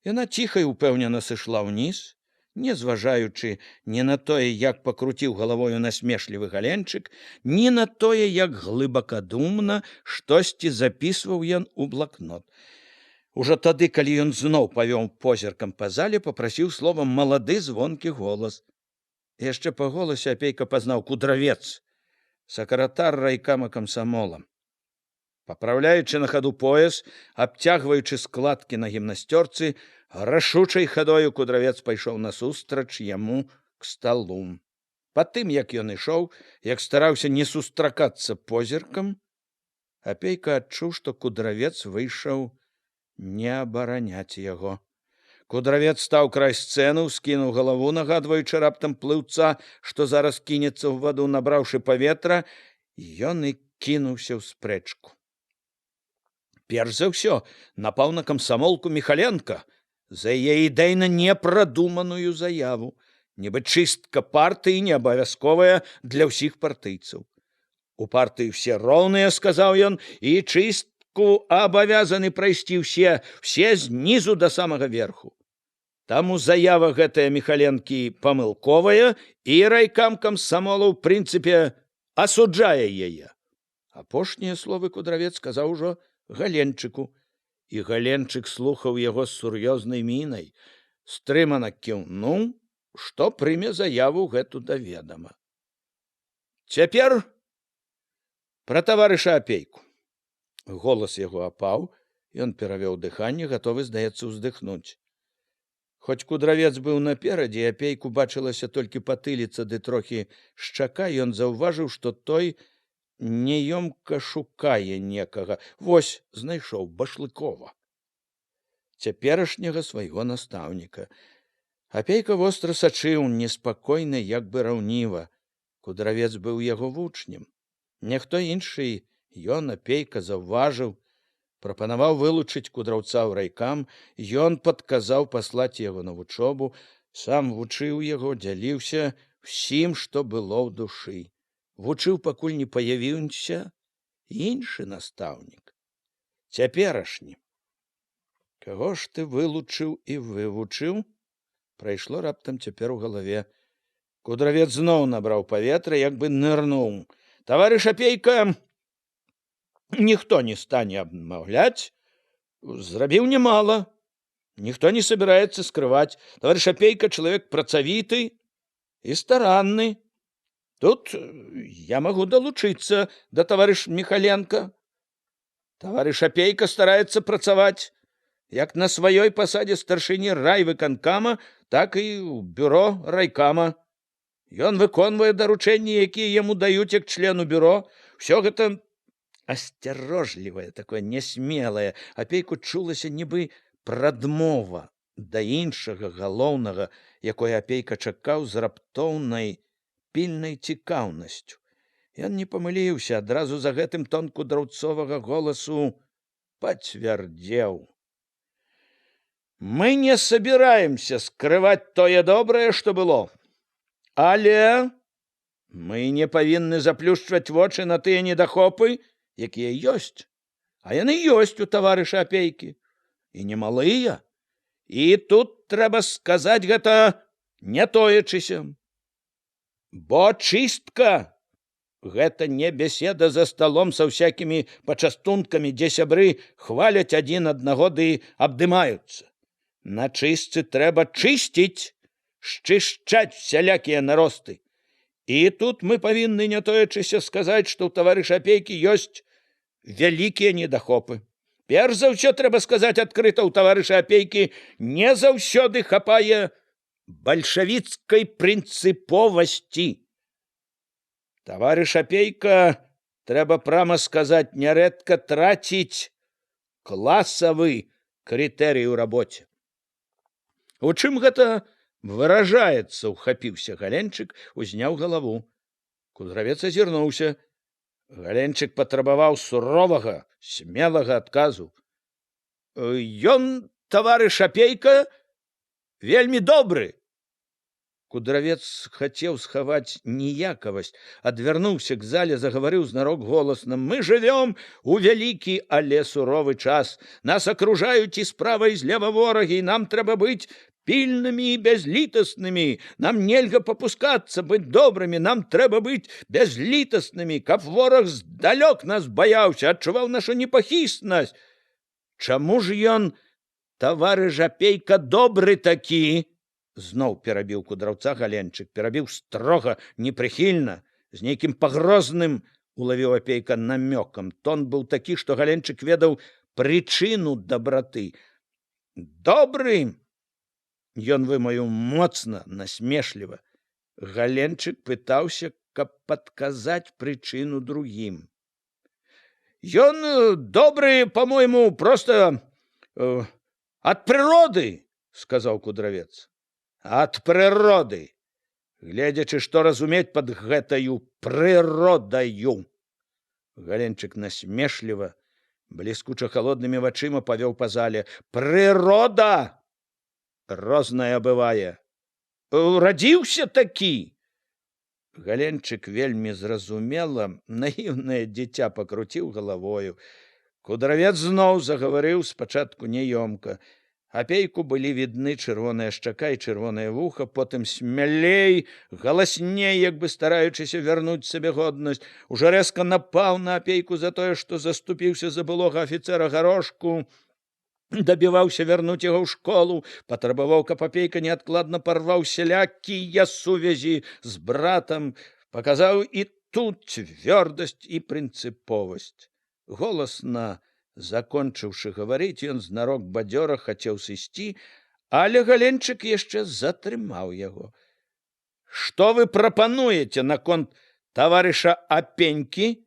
Яна ціха і упэўнена сышла ўніз, не зважаючы ні на тое, як пакруціў галавою насмешлівы Галенчык, ні на тое, як глыбакадумна штосьці запісваў ён у блакнот. Ужо тады, калі ён зноў павёў позіркам па зале, папрасіў словам малады звонкі голас. Яшчэ па голасе Апейка пазнаў Кудравец, сакратар райкама камсамола. Папраўляючы на хаду пояс, абцягваючы складкі на гімнасцёрцы, рашучай хадою Кудравец пайшоў насустрач яму к сталу. Па тым, як ён ішоў, як стараўся не сустракацца позіркам, Апейка адчуў, што Кудравец выйшаў не абараняць яго. Кудравец стаў край сцэну, скінуў галаву, нагадваючы раптам плыўца, што зараз кінецца ў ваду, набраўшы паветра, ён і кінуўся ў спрэчку. Перш за ўсё напаў на камсамолку Міхаленка за яе ідэйна непрадуманую заяву, нібы чыстка партыі не абавязковая для ўсіх партыйцаў. У партыі все роўныя, сказаў ён, і чыстку абавязаны прайсці все знізу да самага верху. Таму заява гэтая Міхаленкі памылковая, і райкам камсамола ў прынцыпе асуджае яе. Апошнія словы Кудравец сказаў ужо Галенчыку, і Галенчык слухаў яго з сур'ёзнай мінай, стрымана кіўнуў, што прыме заяву гэту да ведама. Цяпер пра таварыша Апейку. Голас яго апаў, ён перавёў дыханне, гатовы, здаецца, уздыхнуць. Хоць Кудравец быў наперадзе, Апейку бачылася толькі патыліца ды трохі шчака, ён заўважыў, што той неёмка шукае некага. Вось знайшоў Башлыкова, цяперашняга свайго настаўніка. Апейка востра сачыў, неспакойна, як бы раўніва. Кудравец быў яго вучнем. Ніхто іншы, ён, Апейка, заўважыў, Прапанаваў вылучыць кудраўца ў райкам, ён падказаў паслаць яго на вучобу, сам вучыў яго, дзяліўся ўсім, што было ў душы. Вучыў, пакуль не паявіўся іншы настаўнік, цяперашні. Каго ж ты вылучыў і вывучыў? Прайшло раптам цяпер у галаве. Кудравец зноў набраў паветра, як бы нырнуў. Таварыш Апейка, ніхто не стане абмаўляць, зрабіў немало. Ніхто не собирается скрывать. Товарищ Апейка человек працавіты и старанный. Тут я могу долучиться до товарища Михаленко. Товарищ Апейка старается працаваць як на сваёй пасадзе старшыні райвыканкама, так і ў бюро райкама. Ён выконвае даручэнні, якія яму даюць як члену бюро. Все гэта асцярожлівае, такое нясмелае. Апейку чулася нібы прадмова да іншага галоўнага, якое Апейка чакаў з раптоўнай пільнай цікаўнасцю. Ён не памыліўся, адразу за гэтым тон кудраўцовага голасу пацвярдзеў. Мы не собираемся скрывать тое добрае, што было. Але мы не павінны заплюшчваць вочы на тыя недахопы, якія ёсць. А яны ёсць у таварыша Апейкі. І немалыя. І тут трэба сказаць гэта не тоячыся. Бо чыстка — гэта не беседа за столом са всякімі пачастункамі, дзе сябры хваляць адзін аднаго ды абдымаюцца. На чыстцы трэба чысціць, счышчаць всялякія наросты. І тут мы павінны не тоячыся сказаць, што ў таварыша Апейкі ёсць вялікія недахопы. Перш за ўсё трэба сказаць адкрыта, ў таварыша Апейкі не заўсёды хапае бальшавіцкай прынцыповасці. Таварыш Апейка, трэба прама сказаць, нярэдка траціць класавы крытэрый у рабоце. У чым гэта выражаецца, ухапіўся Галенчык, узняў галаву. Кудравец азірнуўся. Галенчык патрабаваў суровага, смелага адказу. Ён, таварыш Апейка, вельмі добры. Кудравец хацеў схаваць ніякавасць, адвярнуўся к зале, загаварыў знарок голасна. Мы жывём у вялікі, але суровы час. Нас акружаюць і справа, і злева ворагі, і нам трэба быць пільнымі і бязлітаснымі. Нам нельга папускацца, быць добрымі, нам трэба быць бязлітаснымі, каб вораг здалёк нас баяўся, адчуваў нашу непахіснасць. Чаму ж ён, таварыш Апейка, добры такі? Зноў перабіў кудраўца Галенчык, перабіў строга, непрыхільна, з нейкім пагрозным, улавіў Апейка намёкам. Тон быў такі, што Галенчык ведаў прычыну дабраты. Добры! Ён вымавіў моцна, насмешліва. Галенчык пытаўся, каб падказаць прычыну другім. Ён добры, по-мойму, просто ад прыроды, сказаў кудравец. Ад прыроды, гледзячы, што разумець пад гэтаю прыродаю. Галенчык насмешліва, бліскуча халоднымі вачыма павёў па зале. Прырода розная бывае. Радзіўся такі. Галенчык вельмі зразумела, наіўнае дзіця пакруціў галавою. Кудравец зноў загаварыў спачатку няёмка. Апейку былі відны чырвоная шчака і чырвонае вуха, потым смялей, галасней, як бы стараючыся вярнуць сабе годнасць. Ужо рэзка напаў на Апейку за тое, што заступіўся за былога афіцэра Гарошку, дабіваўся вярнуць яго ў школу, патрабаваў, каб Апейка неадкладна парваў сялякія сувязі з братам, паказаў і тут цвёрдасць і прынцыповасць. Голасна закончыўшы гаварыць, ён знарок бадзёра хацеў сысці, але Галенчык яшчэ затрымаў яго. Што вы прапануеце наконт таварыша Апенькі?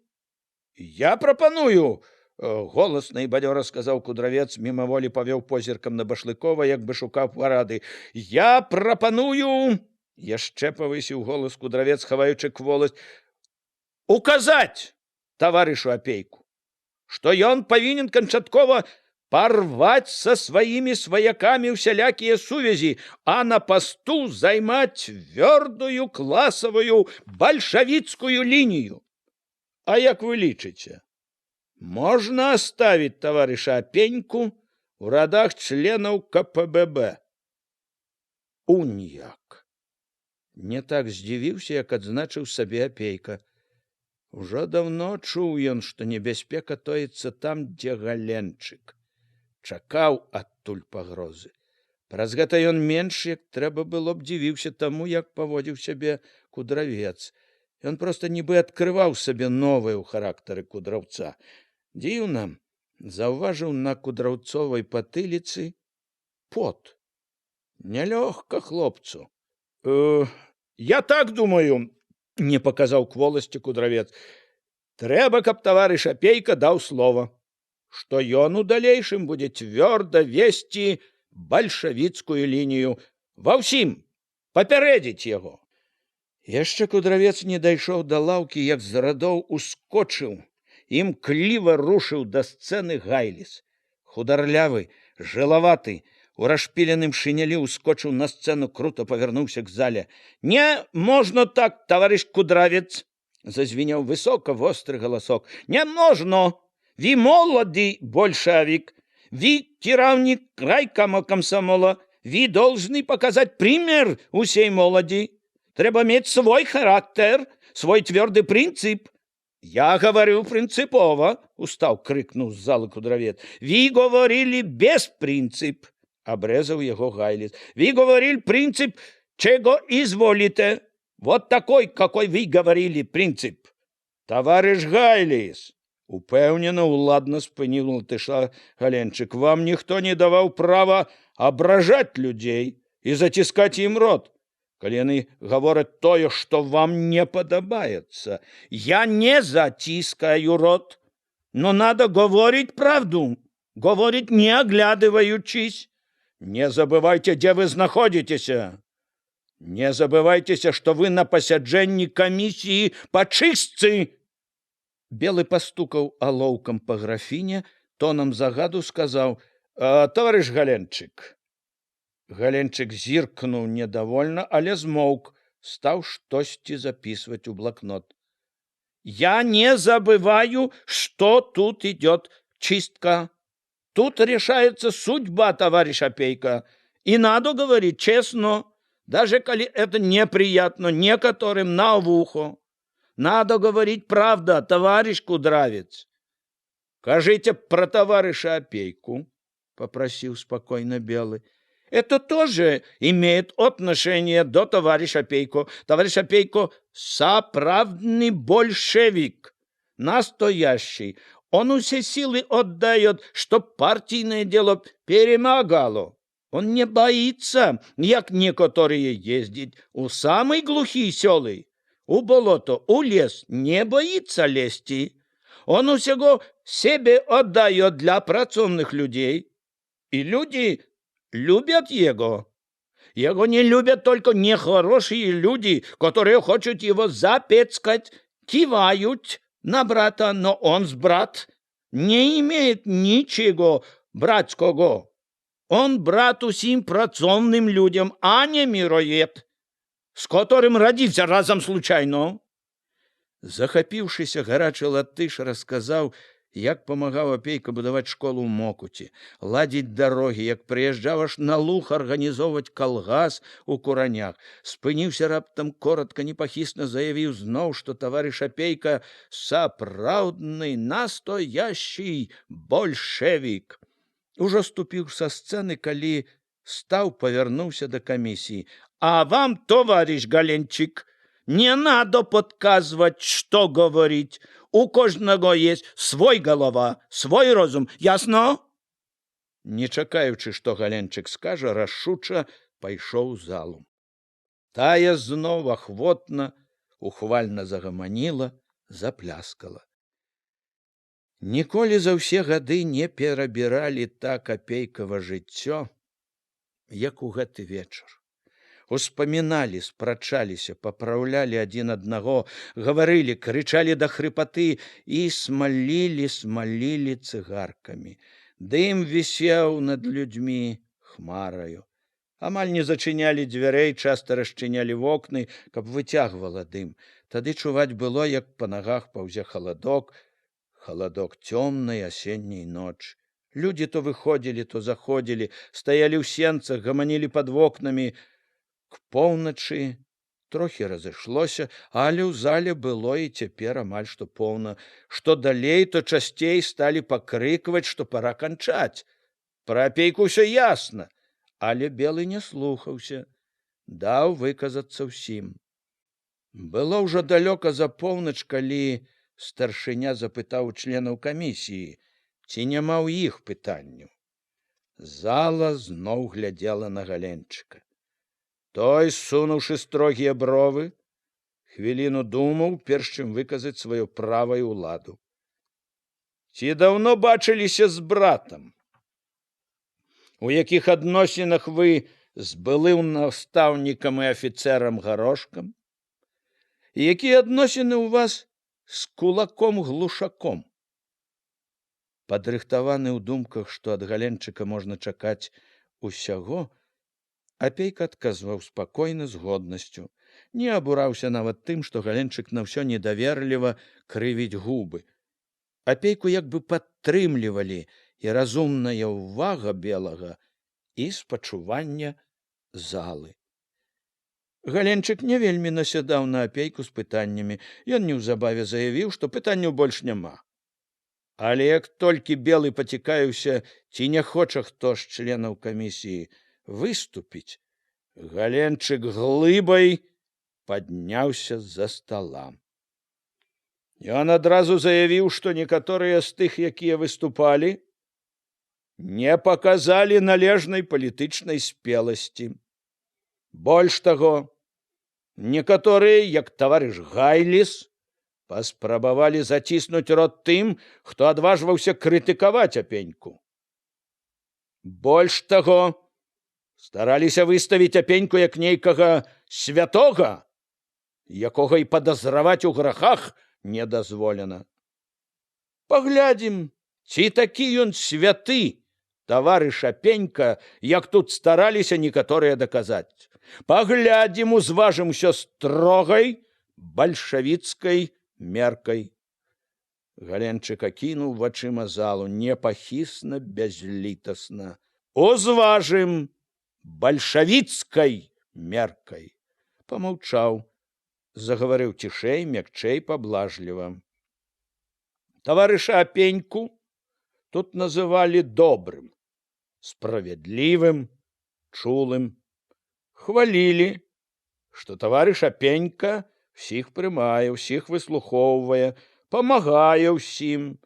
Я прапаную, голасна і бадзёра сказаў кудравец, мімаволі павёў позіркам на Башлыкова, як бы шукаў парады. Я прапаную, яшчэ павысіў голас кудравец, хаваючы кволасць, указаць таварышу Апейку, што ён павінен канчаткова парваць са сваімі сваякамі ўсялякія сувязі, а на пасту займаць вёрдую класавую бальшавіцкую лінію. А як вы лічыце, можна оставить товарища Апеньку в радах членаў КПББ? Уніяк. Не так здзівіўся, як адзначыў сабе Апейка. Ужо даўно чуў ён, што небяспека тоіцца там, дзе Галенчык. Чакаў адтуль пагрозы. Праз гэта ён менш, як трэба было б, дзівіўся таму, як паводзіў сябе Кудравец. Ён проста нібы адкрываў сабе новае ў характары Кудраўца. Дзіўна, заўважыў на кудраўцовай патыліцы пот. Нялёгка хлопцу. Я так думаю, не паказаў кволасці Кудравец. Трэба, каб таварыш Апейка даў слова, што ён у далейшым будзе цвёрда весці бальшавіцкую лінію ва ўсім, папярэдзіць яго. Яшчэ Кудравец не дайшоў да лаўкі, як з радоў ускочыў, імкліва рушыў да сцэны Гайліс. Хударлявы, жылаваты, у расшпіленым шынялі ускочыў на сцэну, круто павярнуўся к зале. «Не можна так, таварыш Кудравец!» зазвіняў высока востры галасок. «Не можна! Ви молоды большевик! Ви кіраўнік райкома комсомола! Ви должны показать пример усей молоді! Трэба мець свой характер, свой твёрды прынцып!» «Я говорю принципово!» — устаў крыкнуў з залы Кудравец. «Ви говорили без принцип!» — обрезал его Гайлис. «Ви говорили принцип, чего изволите. Вот такой, какой вы говорили, принцип!» «Товарищ Гайлис!» — упэўнена, уладна спыніў латыша Галенчык. «Вам ніхто не даваў права абражаць людзей і заціскаць ім рот, калі яны гавораць тое, што вам не падабаецца. Я не затискаю рот, но надо говорить правду, говорить не оглядываючись. Не забывайте, где вы знаходзіцеся. Не забывайтеся, што вы на пасяджэнні камісіі па чыстцы!» Белы пастукаў алоўкам па графіне, тонам загаду сказаў: «Товарищ Галенчык». Галенчык зіркнуў недовольна, але змоўк, стаў штосьці записывать у блокнот. «Я не забываю, что тут идет чистка. Тут решается судьба, товарищ Апейка, и надо говорить честно, даже коли это неприятно некоторым на ухо. Надо говорить правда, товарищ Кудравец». «Кажите про товарища Апейку», — попросил спокойно Белый. «Это тоже имеет отношение до товарища Апейко. Товарищ Апейко — справдный большевик, настоящий. Он все силы отдает, чтоб партийное дело перемагало. Он не боится, як некоторые, ездить у самой глухие селы, у болото, у лес, не боится лезти. Он всего себе отдает для працовных людей. И люди любят его. Его не любят только нехорошие люди, которые хотят его запецкать, кивают на брата, но он с брат не имеет ничего братского. Он брат усім працовным людям, а не мироед, с которым родился разом случайно». Захапіўшыся, гарачы латыш расказаў, як памагаў Апейка будаваць школу ў Мокуці, ладзіць дарогі, як прыязджаў аж на Луг арганізоўваць калгас у Куранях. Спыніўся раптам, коротка, непахісна заявіў зноў, што таварыш Апейка сапраўдны, настоящий большевик. Ужо ступіў са сцэны, калі стаў, павярнуўся да камісіі. «А вам, товарищ Галенчик, не надо подказывать, что говорить. У кожного есть свой голова, свой розум. Ясно?» Не чакаючы, што Галенчык скажа, рашуча пайшоў у залу. Тая зноў ахвотна, ухвальна загаманіла, запляскала. Ніколі за ўсе гады не перабіралі так Апейкава жыццё, як у гэты вечар. Успаміналі, спрачаліся, папраўлялі адзін аднаго, гаварылі, крычалі да хрыпаты і смалілі цыгаркамі. Дым вісеў над людзьмі хмараю. Амаль не зачынялі дзвярэй, часта расчынялі вокны, каб выцягвала дым. Тады чуваць было, як па нагах паўзе халадок цёмнай асенняй ночы. Людзі то выходзілі, то заходзілі, стаялі ў сенцах, гаманілі пад вокнамі. К поўначы трохі разышлося, але ў зале было і цяпер амаль што поўна. Што далей, то часцей сталі пакрыкваць, што пара канчаць. Пра апейку ўсё ясна, але Белы не слухаўся, даў выказацца ўсім. Было ўжо далёка за поўнач, калі старшыня запытаў у членаў камісіі, ці няма ў іх пытанняў. Зала зноў глядзела на Галенчыка. Той, сунуўшы строгія бровы, хвіліну думаў, перш чым выказаць сваю правую ўладу. Ці даўно бачыліся з братам? У якіх адносінах вы з былым настаўнікам і афіцэрам Гарошкам? І якія адносіны ў вас з кулаком Глушаком? Падрыхтаваны ў думках, што ад Галенчыка можна чакаць усяго, Апейка адказваў спакойна, з годнасцю. Не абураўся нават тым, што Галенчык на ўсё недаверліва крывіць губы. Апейку як бы падтрымлівалі і разумная ўвага Белага, і спачування залы. Галенчык не вельмі насядаў на апейку з пытаннямі. Ён неўзабаве заявіў, што пытанняў больш няма. Але як толькі Белы пацікаўся, ці не хоча хто з членаў камісіі выступіць, Галенчык глыбай падняўся з-за стала. Ён адразу заявіў, што некаторыя з тых, якія выступалі, не паказалі належнай палітычнай спеласці. Больш таго, некаторыя, як таварыш Гайліс, паспрабавалі заціснуць рот тым, хто адважваўся крытыкаваць апеньку. Больш таго, стараліся выставіць апеньку як нейкага святога, якога і падазраваць у грахах не дазволена. Паглядзім, ці такі ён святы, таварыш апенька, як тут стараліся некаторыя даказаць. Паглядзім, узважым усё строгай бальшавіцкай меркай. Галенчык акінуў вачыма залу непахісна, бязлітасна. Узважым бальшавіцкай меркай. Памаўчаў, загаварыў цішэй, мякчэй, паблажліва. Таварыша апеньку тут называлі добрым, справядлівым, чулым. Хвалілі, што таварыш апенька всіх прымае, усіх выслухоўвае, памагае ўсім.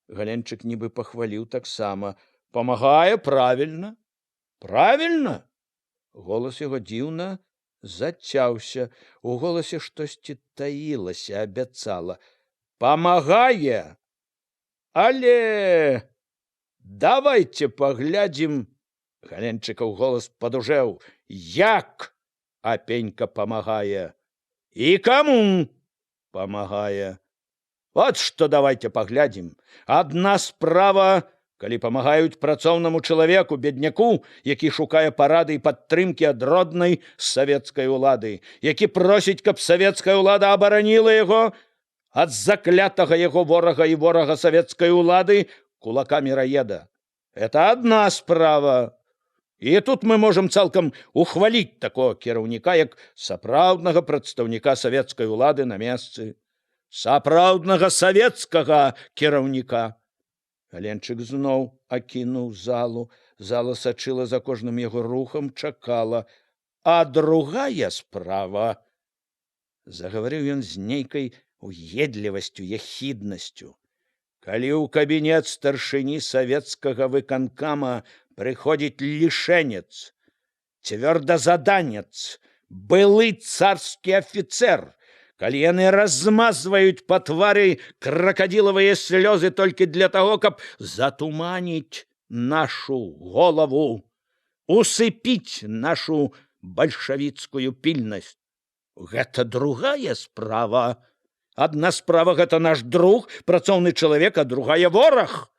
Галенчык нібы пахваліў таксама. Памагае правільна. Правільна? Голас яго дзіўна зацяўся. У голасе штосьці таілася, абяцала. Памагае, але давайце паглядзім. Галенчыкаў голас падужэў. Як апенька памагае? І каму памагае? Вот што давайце паглядзім. Адна справа, калі памагаюць працоўнаму чалавеку, бедняку, які шукае парады і падтрымкі ад роднай савецкай улады, які просіць, каб савецкая ўлада абараніла яго ад заклятага яго ворага і ворага савецкай улады кулака міраеда. Это адна справа. І тут мы можам цалкам ухваліць такого кіраўніка, як сапраўднага прадстаўніка савецкай улады на месцы. Сапраўднага савецкага кіраўніка. Галенчык зноў акінуў залу. Зала сачыла за кожным яго рухам, чакала. А другая справа, загаварыў ён з нейкай уедлівасцю, яхіднасцю. Калі ў кабінет старшыні савецкага выканкама прыходзіць лішэнец, цвёрдазаданец, былы царскі афіцэр, калі яны размазваюць па твары кракадзілавыя слёзы толькі для таго, каб затуманіць нашу голову, усыпіць нашу бальшавіцкую пільнасць. Гэта другая справа. Адна справа — гэта наш друг, працоўны чалавек, а другая — вораг.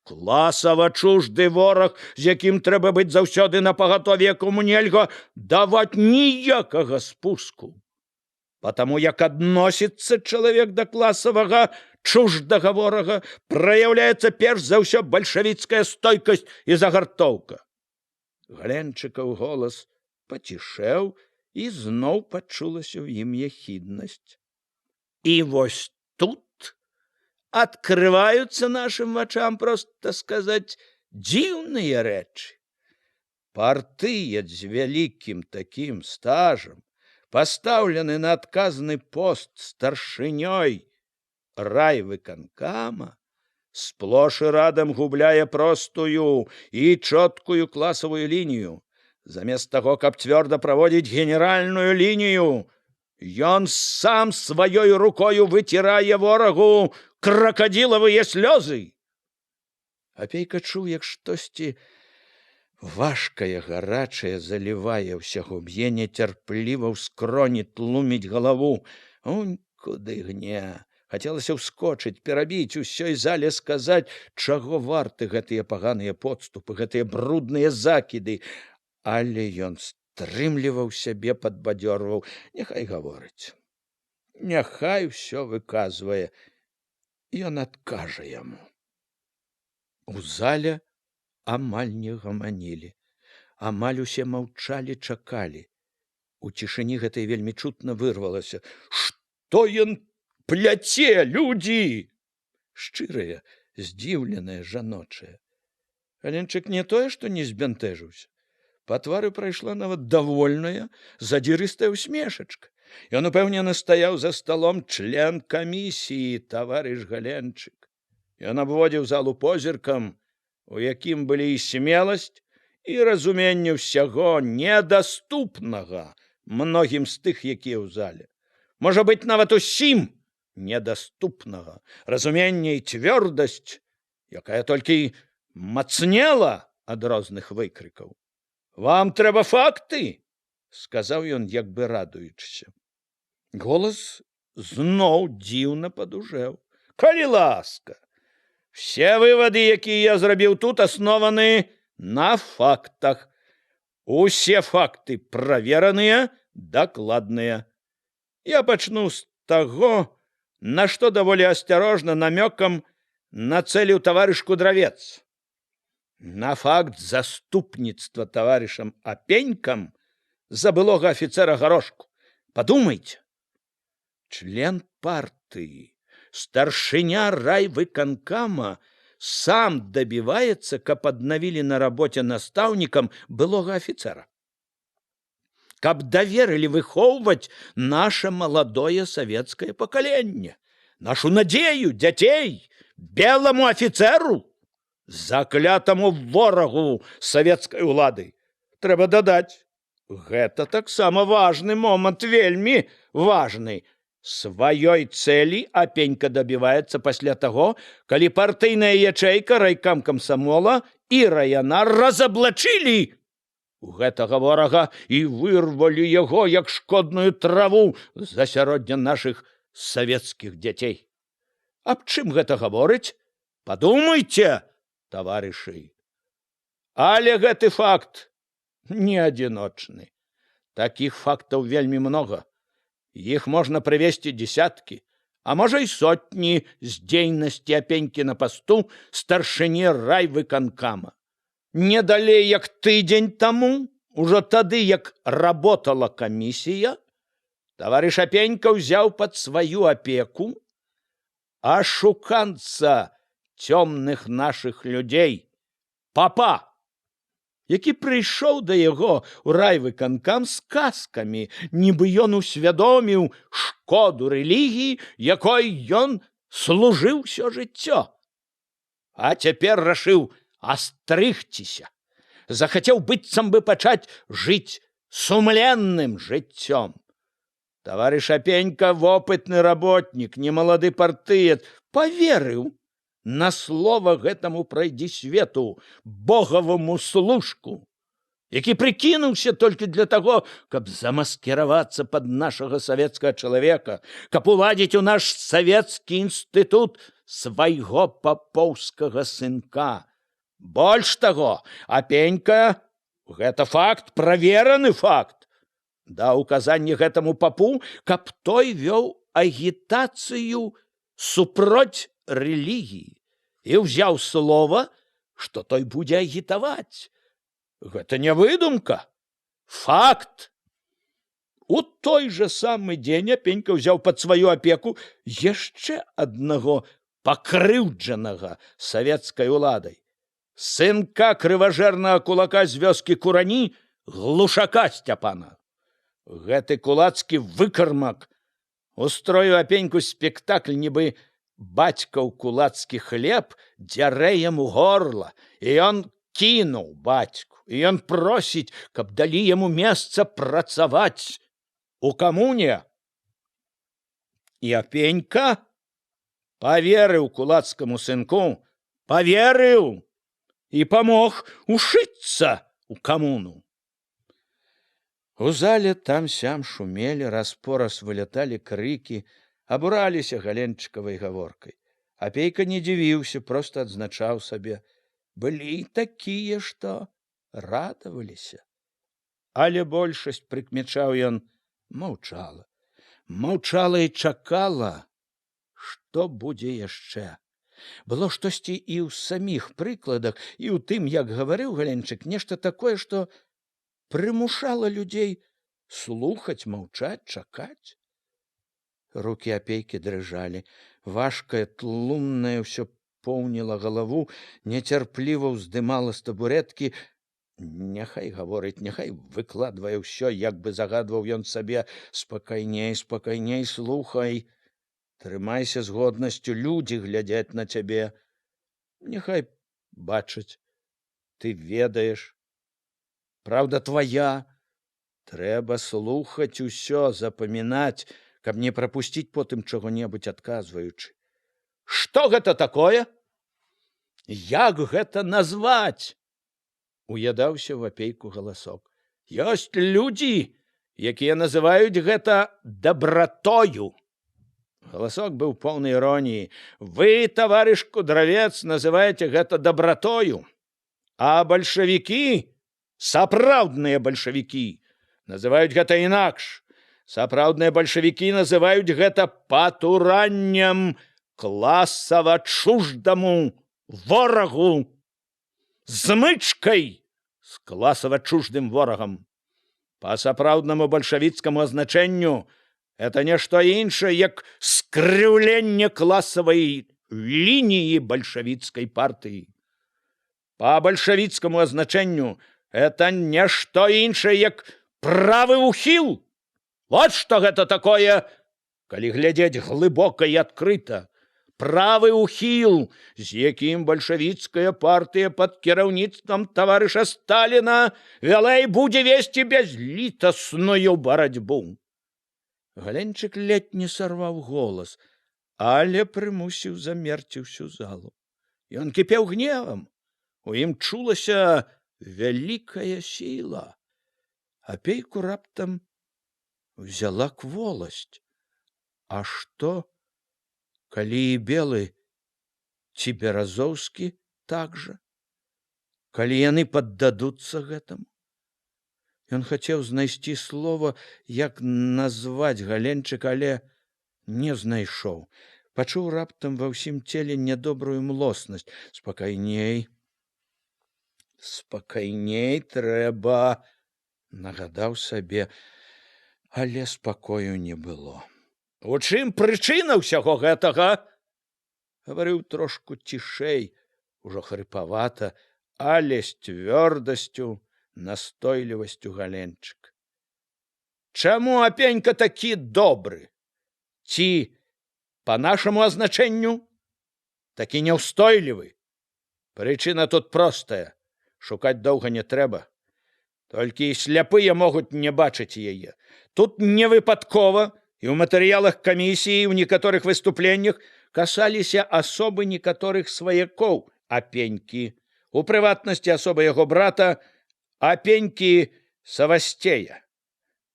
Класава чужды вораг, з якім трэба быць заўсёды напагатове, якому нельга даваць ніякага спуску. Потому як адносіцца чалавек да класавага чуждага ворага, праяўляецца перш за ўсё бальшавіцкая стойкасць і загартоўка. Гленчыкаў голас пацішэў, і зноў пачулася ў ім ехіднасць. І вось тут открываются нашим вачам, просто сказать, дзіўныя рэчы. Партыец з вялікім такім стажам, пастаўлены на адказны пост старшынёй райвыканкама, сплош і радам губляе простую і чоткую класавую лінію. Замест таго, каб цвёрда праводзіць генеральную лінію, ён сам сваёй рукою выцірае ворагу кракадзілавыя слёзы. Апейка чуў, як штосьці важкае, гарачае залівае ўсяго, б'е нецярпліва ў скроні, тлуміць галаву. Унь, куды гне! Хацелася ўскочыць, перабіць усёй зале, сказаць, чаго варты гэтыя паганыя подступы, гэтыя брудныя закіды. Але ён стрымліваў сябе, падбадзёрваў. Няхай гаворыць. Няхай усё выказвае. Ён адкажа яму. У зале амаль не гаманілі. Амаль усе маўчалі, чакалі. У цішыні гэтай вельмі чутна вырвалася: «Што ён пляце, людзі!» Шчырая, здзіўленая, жаночая. Галенчык не тое, што не збянтэжыўся. Па твары прайшла нават давольная, задзірыстая ўсмешачка. Ён упэўнена стаяў за сталом член камісіі, таварыш Галенчык. Ён абводзіў залу позіркам, у якім былі і смеласць, і разуменне ўсяго недаступнага многім з тых, якія ў зале. Можа быць, нават усім недаступнага разумення і цвёрдасць, якая толькі мацнела ад розных выкрыкаў. «Вам трэба факты?» — сказаў ён, як бы радуючыся. Голас зноў дзіўна падужэў. «Калі ласка, все вывады, якія я зрабіў тут, аснованы на фактах. Усе факты правераныя, дакладныя. Я пачну з таго, на што даволі асцярожна намёкам нацэліў таварыш Кудравец. На факт заступніцтва таварышам Апенькам за былога афіцера Горошку. Подумайте, член партии, старшыня райвыканкама сам добивается, каб аднавілі на работе настаўнікам былога афіцера. Каб даверылі выхоўваць наше маладое савецкае пакаленне, нашу надзею дзяцей, белому афіцеру, заклятаму ворагу савецкай улады. Трэба дадаць, гэта таксама важны момант, вельмі важны. Сваёй цэлі Апенька добіваецца пасля таго, калі партыйная ячэйка, райкам камсамола і районар разаблачылі гэтага ворага і вырвалі яго, як шкодную траву, з асяроддзя нашых савецкіх дзяцей. Аб чым гэта гаворыць? Падумайце, таварышы. Але гэты факт не адзіночны. Такіх фактаў вельмі многа. Іх можна прывесці дзесяткі, а можа і сотні з дзейнасці Апенькі на пасту старшыні райвыканкама. Не далей як тыдзень таму, ужо тады, як работала камісія, таварыш Апенька ўзяў пад сваю апеку ашуканца цёмных нашых людзей, папа, які прыйшоў да яго ў райвыканкам з казкамі, нібы ён усвядоміў шкоду рэлігіі, якой ён служыў усё жыццё. А цяпер рашыў астрыгціся, захацеў быццам бы пачаць жыць сумленным жыццём. Таварыш Апенька, вопытны работнік, немалады партыец, поверыў на слова гэтаму прайдзісвету, богавому служку. які прыкінуўся толькі для таго, каб замаскіравацца пад нашага савецкага чалавека, каб уладзіць у наш савецкі інстытут свайго папоўскага сынка. Больш таго, Апенька — гэта факт, правераны факт. Даў указанне гэтаму папу, каб той вёў агітацыю супроць рэлігіі і ўзяў слова, што той будзе агітаваць. Гэта не выдумка, факт. У той жа самы дзень Апенька ўзяў пад сваю апеку яшчэ аднаго пакрыўджанага савецкай уладай, сынка крыважэрнага кулака з вёскі Курані, Глушака Сцяпана. Гэты кулацкі выкармак устроіў Апеньку спектакль, нібы бацькаў кулацкі хлеб дзярэ яму горла, і ён кінуў бацьку, і ён просіць, каб далі яму месца працаваць у камуне. І Апенька паверыў кулацкаму сынку, паверыў і памог ушыцца у камуну. У зале там-сям шумелі, раз-пораз выляталі крыкі, абураліся галенчыкавай гаворкай. Апейка не дзівіўся, проста адзначаў сабе. Былі такія, што радаваліся. Але большасць, прыкмячаў ён, маўчала. Маўчала і чакала, што будзе яшчэ. Было штосьці і ў саміх прыкладах, і ў тым, як гаварыў Галенчык, нешта такое, што прымушала людзей слухаць, маўчаць, чакаць. Рукі Апейкі дрыжалі, важкае, тлумнае ўсё поўніла галаву, нецярпліва ўздымала з табурэткі. Няхай гаворыць, няхай выкладвае ўсё, як бы загадваў ён сабе. Спакайней, спакайней, слухай. Трымайся з годнасцю, людзі глядзяць на цябе. Няхай бачаць, ты ведаеш. Праўда твая. Трэба слухаць усё, запамінаць, каб не прапусціць потым чаго-небудзь адказваючы. Што гэта такое? Як гэта назваць? Уядаўся ў Апейку галасок. Ёсць людзі, якія называюць гэта дабратою. Галасок быў поўны іроніі. Вы, таварыш Кудравец, называеце гэта дабратою, а бальшавікі, сапраўдныя бальшавікі, называюць гэта інакш. Сапраўдныя бальшавікі называюць гэта патураннем класава чуждаму ворагу, змычкай з класава чуждым ворагам. Па сапраўднаму бальшавіцкаму азначэнню это нешта іншае, як скрыўленне класавай лініі бальшавіцкай партыі. Па бальшавіцкаму азначэнню это нешта іншае, як правы ўхіл. Вот што гэта такое, калі глядзець глыбока і адкрыта. Правы ўхіл, з якім бальшавіцкая партыя пад кіраўніцтвам таварыша Сталіна вяла і будзе весці бязлітасную барацьбу. Галенчык ледзь не сарваў голас, але прымусіў замерці ўсю залу. Ён кіпеў гневам, у ім чулася вялікая сіла. Апейку раптам взяла кволасць. А што, калі і Белы ці Беразоўскі так жа? Калі яны паддадуцца гэтаму? Ён хацеў знайсці слова, як назваць Галенчыка, але не знайшоў. Пачуў раптам ва ўсім целе нядобрую млоснасць. Спакайней, спакайней трэба, нагадаў сабе, але спакою не было. У чым прычына ўсяго гэтага? Гаварыў трошку цішэй, ужо хрыпавата, але з цвёрдасцю, настойлівасцю Галенчык. Чаму Апенька такі добры? Ці, па нашаму азначэнню, такі няўстойлівы? Прычына тут простая. Шукаць доўга не трэба. Толькі і сляпыя могуць не бачыць яе. Тут не выпадкова, і ў матэрыялах камісіі, ў некаторых выступленнях касаліся асобы некаторых сваякоў Апенькі, у прыватнасці асоба яго брата апенькі Савастея.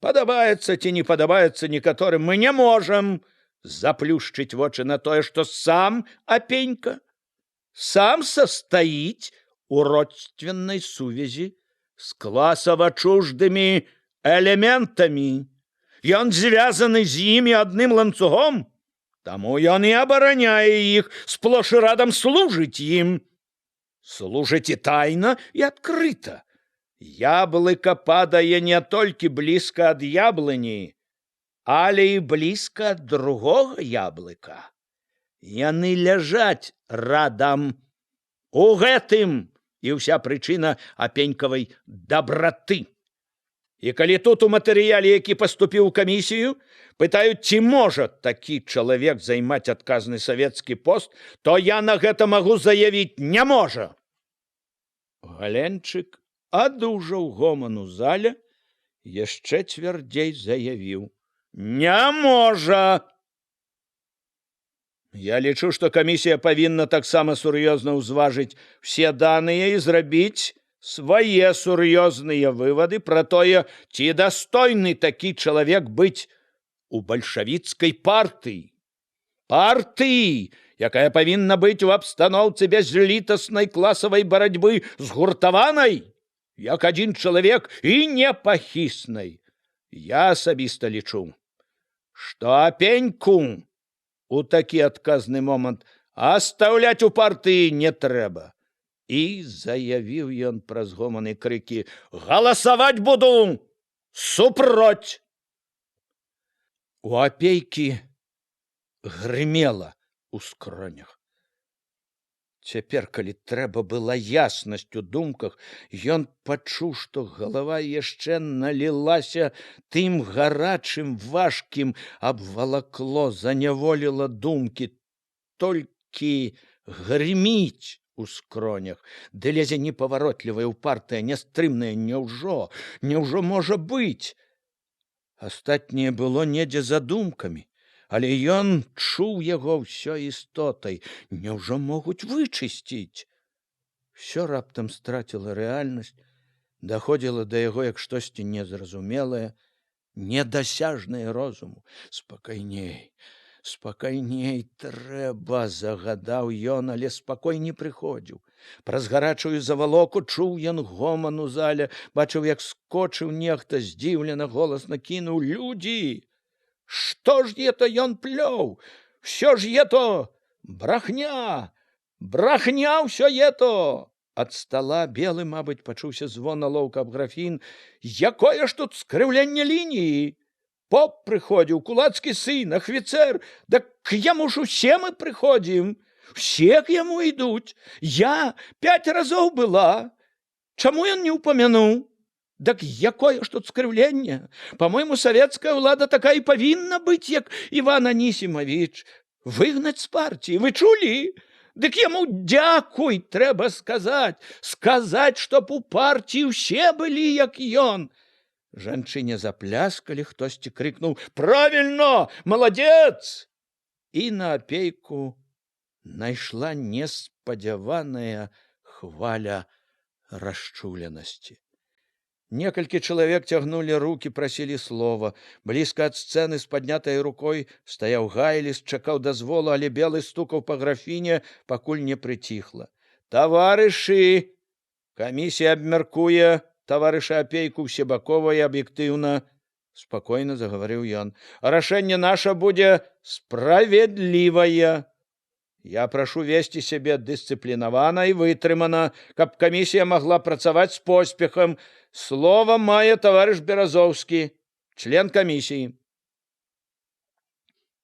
Падабаецца ці не падабаецца некаторым, мы не можам заплюшчыць вочы на тое, што сам апенька сам состаіць у родственнай сувязі з класава чуждымі элементамі. Ён звязаны з імі адным ланцугом, таму ён і абараняе іх, сплош і радам служыць ім. Служыць і тайна, і адкрыта. Яблыка падае не толькі блізка ад яблыні, але і блізка ад другога яблыка. Яны ляжаць радам. У гэтым і ўся прычына апенькавай дабраты. І калі тут у матэрыяле, які паступіў у камісію, пытаюць, ці можа такі чалавек займаць адказны савецкі пост, то я на гэта магу заявіць: не можа. Галенчык адужаў гоман у зале, яшчэ цвярдзей заявіў: не можа. Я лічу, што камісія павінна таксама сур'ёзна ўзважыць усе даныя і зрабіць свае сур'ёзныя вывады пра тое, ці дастойны такі чалавек быць у бальшавіцкай партыі. Партыі, якая павінна быць у абстаноўцы бязлітаснай класавай барацьбы згуртаванай, як адзін чалавек, і непахіснай. Я асабіста лічу, што апеньку у такі адказны момант астаўляць у партыі не трэба. І заявіў ён праз гоманы крыкі: галасаваць буду супроць. У апейкі грымела ў скронях. Цяпер, калі трэба была яснасць у думках, ён пачуў, што галава яшчэ налілася тым гарачым, важкім, абвалакло, заняволіла думкі. Толькі грыміць у скронях, ды лезе непаваротлівая, упартая, нястрымная. Няўжо можа быць? Астатняе было недзе за думкамі, але ён чуў яго ўсё істотай. Няўжо могуць вычысціць? Всё раптам страціла рэальнасць, даходзіла да яго як штосьці незразумелае, недасяжнае розуму. Спакайней, спакайней трэба, загадаў ён, але спакой не прыходзіў. Праз гарачую завалоку чуў ён гоман у зале, бачыў, як скочыў нехта, здзіўлена голасна кінуў: людзі! Што ж ето ён плёў? Всё ж ето брахня! Брахня ўсё ето! Ад стала белы, мабыць, пачуўся звон алоўка аб графін. Якое ж тут скрыўленне лініі? Поп прыходзіў, кулацкі сын, ахвіцэр. Дак к яму ж усе мы прыходзім. Все к яму ідуць. Я 5 разоў была. Чаму ён не ўпамянуў? Дак якое ж тут скрыўленне? По-мойму, савецкая ўлада такая і павінна быць, як Іван Анісімавіч. Выгнаць з партіі. Вы чулі? Дык яму дзякуй трэба сказаць. Сказаць, чтоб у партіі ўсе былі, як ён. Жанчыне запляскалі, хтосьці крыкнуў: правільно, маладзец! І на апейку найшла неспадзяваная хваля расчуленасці. Некалькі чалавек цягнулі рукі, прасілі слова. Блізка ад сцэны з паднятай рукой стаяў Гайліс, чакаў дазволу, але белы стукаў па графіне, пакуль не прыціхла. Таварышы, камісія абмяркуе таварыша апейку ўсебакова і аб'ектыўна, спакойна загаварыў ён. Рашэнне наша будзе справедлівае. Я прашу весці сябе дысцыплінавана і вытрымана, каб камісія магла працаваць з поспехам. Слова мае таварыш Беразоўскі, член камісіі.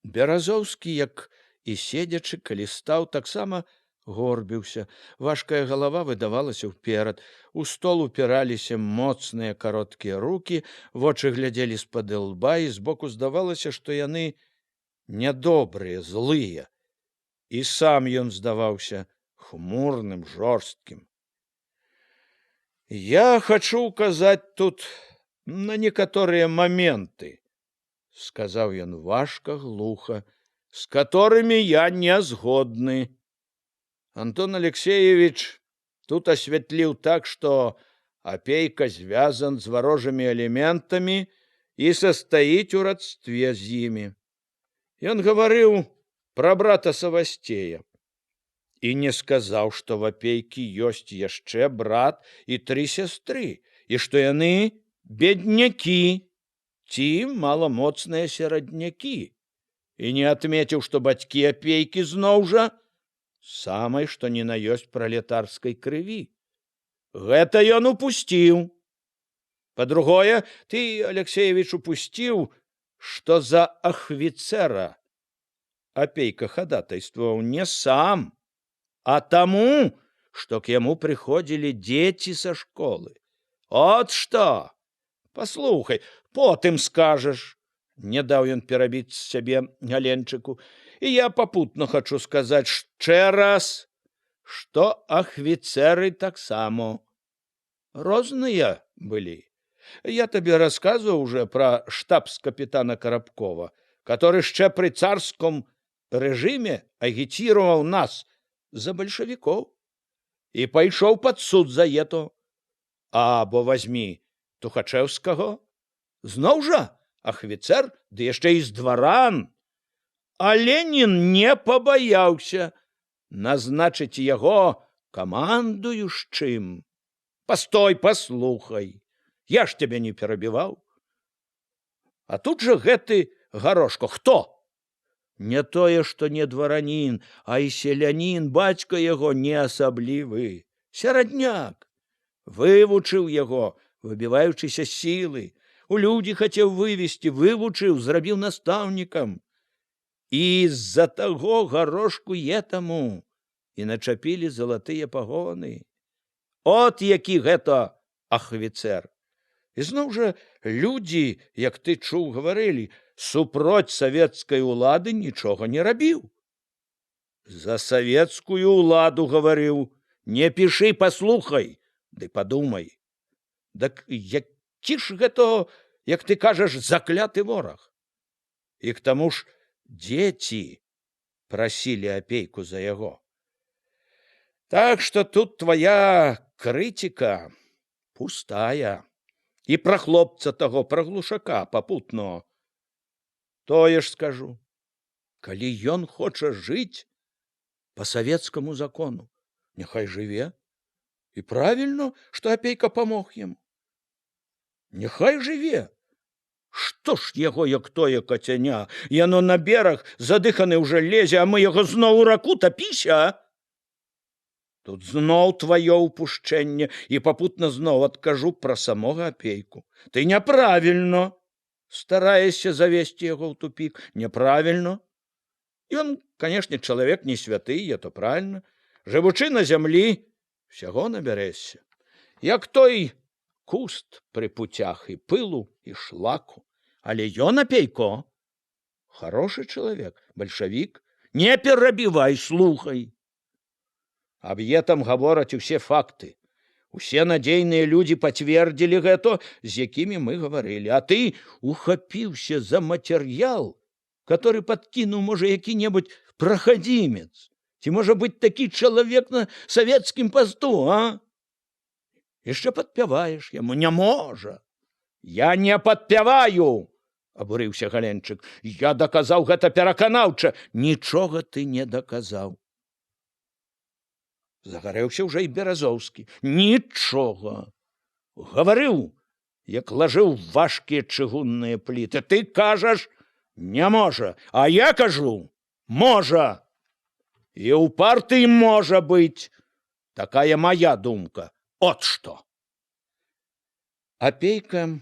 Беразоўскі, як і седзячы, калі стаў, таксама горбіўся. Важкая галава выдавалася ўперад. У стол упіраліся моцныя кароткія рукі, вочы глядзелі з-пад лба, і збоку здавалася, што яны нядобрыя, злыя. І сам ён здаваўся хмурным, жорсткім. Я хачу указаць тут на некаторыя моменты, сказаў ён важка, глуха, з которыми я не згодны. Антон Алексеевич тут асвятліў так, што Апейка звязан з варожымі элементамі і састаіць у радстве з імі. Ён гаварыў пра брата Савасцея і не сказаў, што в Апейкі ёсць яшчэ брат і 3 сястры, і што яны беднякі ці маламоцныя сераднякі, і не адметіў, што бацькі Апейкі зноў жа самай, што ні на ёсць пралетарскай крыві. Гэта ён упусціў. Па-другое, ты, Алексеевич, упусціў, што за ахвіцэра Апейка хадатайстваваў не сам, а таму, што к яму прыходзілі дзеці са школы. От што! Паслухай, потым скажаш. Не даў ён перабіць сябе Галенчыку. І я папутна хачу сказаць яшчэ раз, што ахвіцэры таксама розныя былі. Я табе рассказываў уже пра штабс-капітана Карабкова, который яшчэ пры царском рэжыме агіціраваў нас за бальшавікоў і пайшоў пад суд за ето. Або возьми Тухачэўскага, зноў жа ахвіцэр, ды яшчэ і з дваран. А Ленін не пабаяўся назначыць яго камандуючым. Постой, паслухай, я ж цябе не перабіваў. А тут жа гэты Гарошко, хто? Не тое, што не дваранін, а і селянін, бацька яго не асаблівы. Серадняк. Вывучыў яго, выбіваючыся сілы. У людзі хацеў вывесці, вывучыў, зрабіў настаўнікам. І з-за таго Гарошку етаму і начапілі залатыя пагоны. От які гэта ахвіцэр. І зноў жа людзі, як ты чуў, гаварылі, супроць савецкай улады нічога не рабіў. За савецкую уладу гаварыў. Не пішы, паслухай, ды падумай. Дак які ж гэта, як ты кажаш, закляты вораг? І к таму ж дзеці прасілі Апейку за яго. Так што тут твая крытика пустая. І пра хлопца таго, пра глушака папутно. Тое ж скажу. Калі ён хоча жыць па савецкаму закону, няхай жыве. І правільно, што Апейка памог яму. Няхай жыве. Што ж яго, як тое кацяня? Яно на бераг задыханы ўжо лезе, а мы яго зноў у раку тапіся. Тут зноў тваё ўпушчэнне, і папутна зноў адкажу пра самога Апейку. Ты няправільно стараешся завесці яго ў тупік. Няправільно. Ён, канешне, чалавек не святы, это правільна. Жывучы на зямлі, всяго набярэшся. Як той куст пры путях і пылу, і шлаку. Але ён, Апейко, хороший чалавек, бальшавік. Не перабівай, слухай. Аб етам гавораць усе факты. Усе надзейныя людзі пацвердзілі гэта, з якімі мы гаварылі. А ты ухапіўся за матэрыял, который падкінуў, можа, які-небудзь прахадзімец. Ці можа быць такі чалавек на савецкім пасту, а? Яшчэ падпяваеш яму. Не можа. Я не падпяваю, абурыўся Галенчык. Я даказаў гэта пераканаўча. Нічога ты не даказаў. Загарэўся ўжо і Беразоўскі. Нічога. Гаварыў, як лажыў важкія чыгунныя пліты. Ты кажаш, не можа. А я кажу, можа. І ў партыі можа быць. Такая моя думка. От што. Апейка,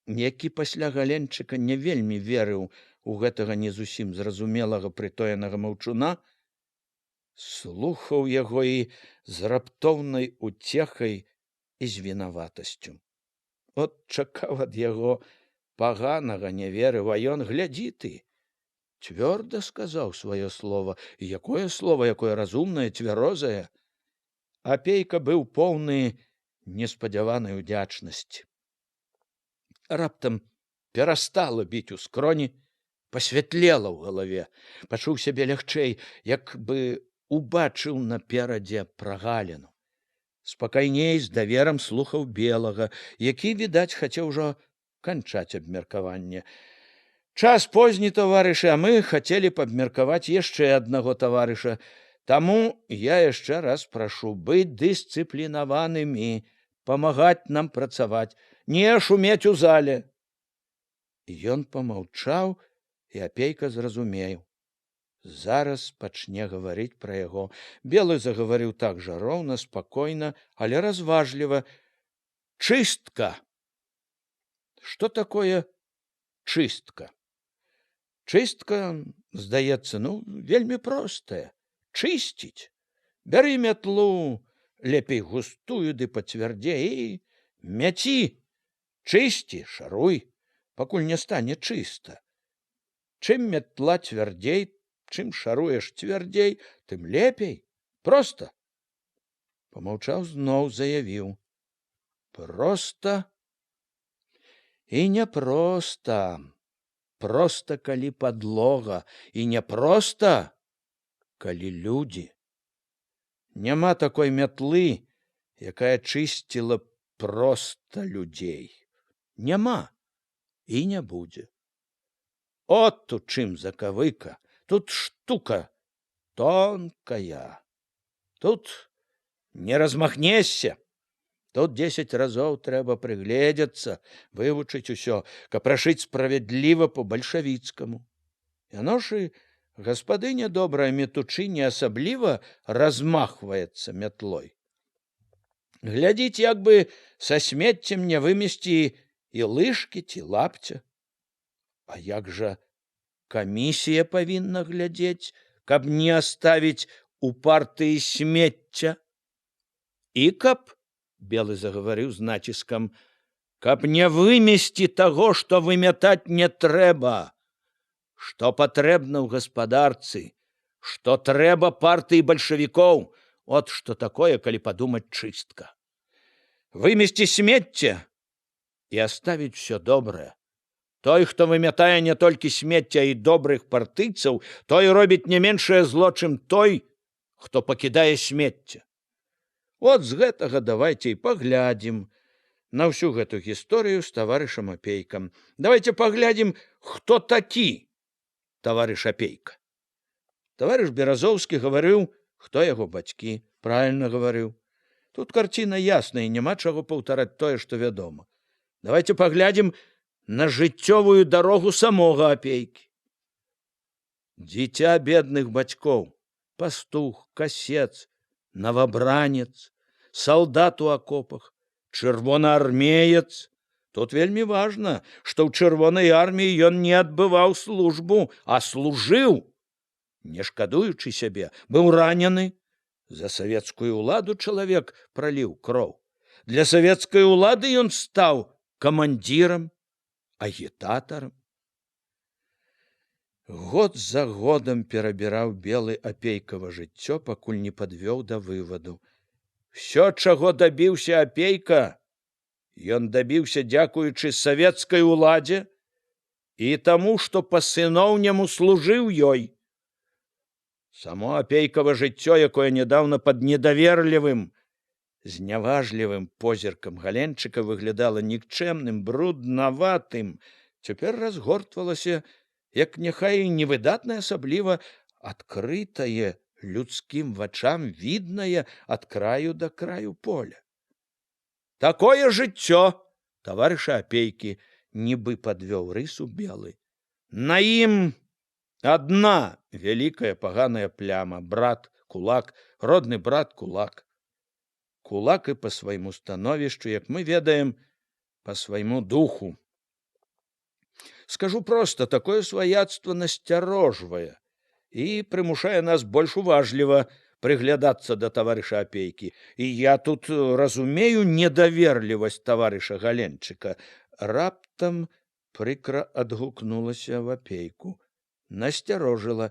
які пасля Галенчыка не вельмі верыў у гэтага не зусім зразумелага прытоенага маўчуна, слухаў яго і з раптоўнай уцехай і з вінаватасцю. От чакаў ад яго паганага, не верыў, а ён, глядзі ты, цвёрда сказаў сваё слова. І якое слова, якое разумнае, цвярозае. Апейка быў поўны неспадзяванай удзячнасці. Раптам перастала біць у скроні, пасвятлела ў галаве, пачуў сябе лягчэй, як бы убачыў наперадзе прагаліну. Спакайней, з даверам слухаў белага, які, відаць, хацеў ужо канчаць абмеркаванне. Час позні, таварышы, а мы хацелі б абмеркаваць яшчэ аднаго таварыша. Таму я яшчэ раз прашу быць дысцыплінаванымі, памагаць нам працаваць, не шумець у зале. Ён памаўчаў, і Апейка зразумеў. Зараз пачне гаварыць пра яго. Белы загаварыў так жа роўна, спакойна, але разважліва. Чыстка. Што такое чыстка? Чыстка, здаецца, вельмі простая. Чысціць. Бяры мятлу, лепей густую ды пацвярдзей, і мяці, чысці, шаруй, пакуль не стане чыста. Чым мятла цвярдзей, чым шаруеш цвярдзей, тым лепей. Проста. Памаўчаў, зноў заявіў. Проста і няпроста. Проста, калі падлога, і няпроста, калі людзі. Няма такой мятлы, якая чысціла проста людзей. Няма і не будзе. От у чым закавыка. Тут штука тонкая. Тут не размахнешся. Тут 10 разоў трэба прыгледзецца, вывучыць усё, каб рашыць справядліва по-бальшавіцкаму. Яно ж і гаспадыня добрая, метучы, не асабліва размахваецца мятлой. Глядзіць, як бы са смеццем не вымесці і лыжкі ці лапця. А як жа камісія павінна глядзець, каб не аставіць у партыі смецця? І каб, Белы загаварыў з націскам, каб не вымесці таго, што вымятаць не трэба, што патрэбна ў гаспадарцы, што трэба партыі бальшавікоў. От што такое, калі падумаць, чыстка. Вымесці смецце і аставіць усё добрае. Той, хто вымятае не толькі смецця і добрых партыйцаў, той робіць не меншае зло, чым той, хто пакідае смецце. От з гэтага давайце і паглядзім на ўсю гэту гісторыю з таварышам Апейкам. Давайце паглядзім, хто такі таварыш Апейка. Таварыш Беразоўскі гаварыў, хто яго бацькі. Правільна гаварыў. Тут карціна ясная, і няма чаго паўтараць тое, што вядома. Давайце паглядзім на жыццёвую дарогу самога Апейкі. Дзіця бедных бацькоў, пастух, касец, новобранец, салдат у акопах, чырвонаармеец. Тут вельмі важна, што ў чырвонай арміі ён не адбываў службу, а служыў, не шкадуючы сябе, быў ранены. За савецкую ўладу чалавек праліў кроў. Для савецкай улады ён стаў камандзірам, агітатарам. Год за годам перабіраў Белы Апейкава жыццё, пакуль не падвёў да вываду. Всё, чаго дабіўся Апейка, ён дабіўся дзякуючы савецкай уладзе і таму, што па-сыноўняму служыў ёй. Само Апейкава жыццё, якое нядаўна пад недаверлівым, зняважлівым позіркам Галенчыка выглядала нікчэмным, бруднаватым, цяпер разгортвалася, як няхай і невыдатнае, асабліва адкрытае людскім вачам, віднае ад краю да краю поля. Такое жыццё таварыша Апейкі, нібы падвёў рысу Белы. На ім адна вялікая паганая пляма. Брат, кулак, родны брат, кулак. Кулак і па свайму становішчу, як мы ведаем, па свайму духу. Скажу проста, такое сваяцтва насцярожвае і прымушае нас больш уважліва прыглядацца да таварыша Апейкі. І я тут разумею недаверлівасць таварыша Галенчыка. Раптам прыкра адгукнулася в Апейку. Насцярожыла.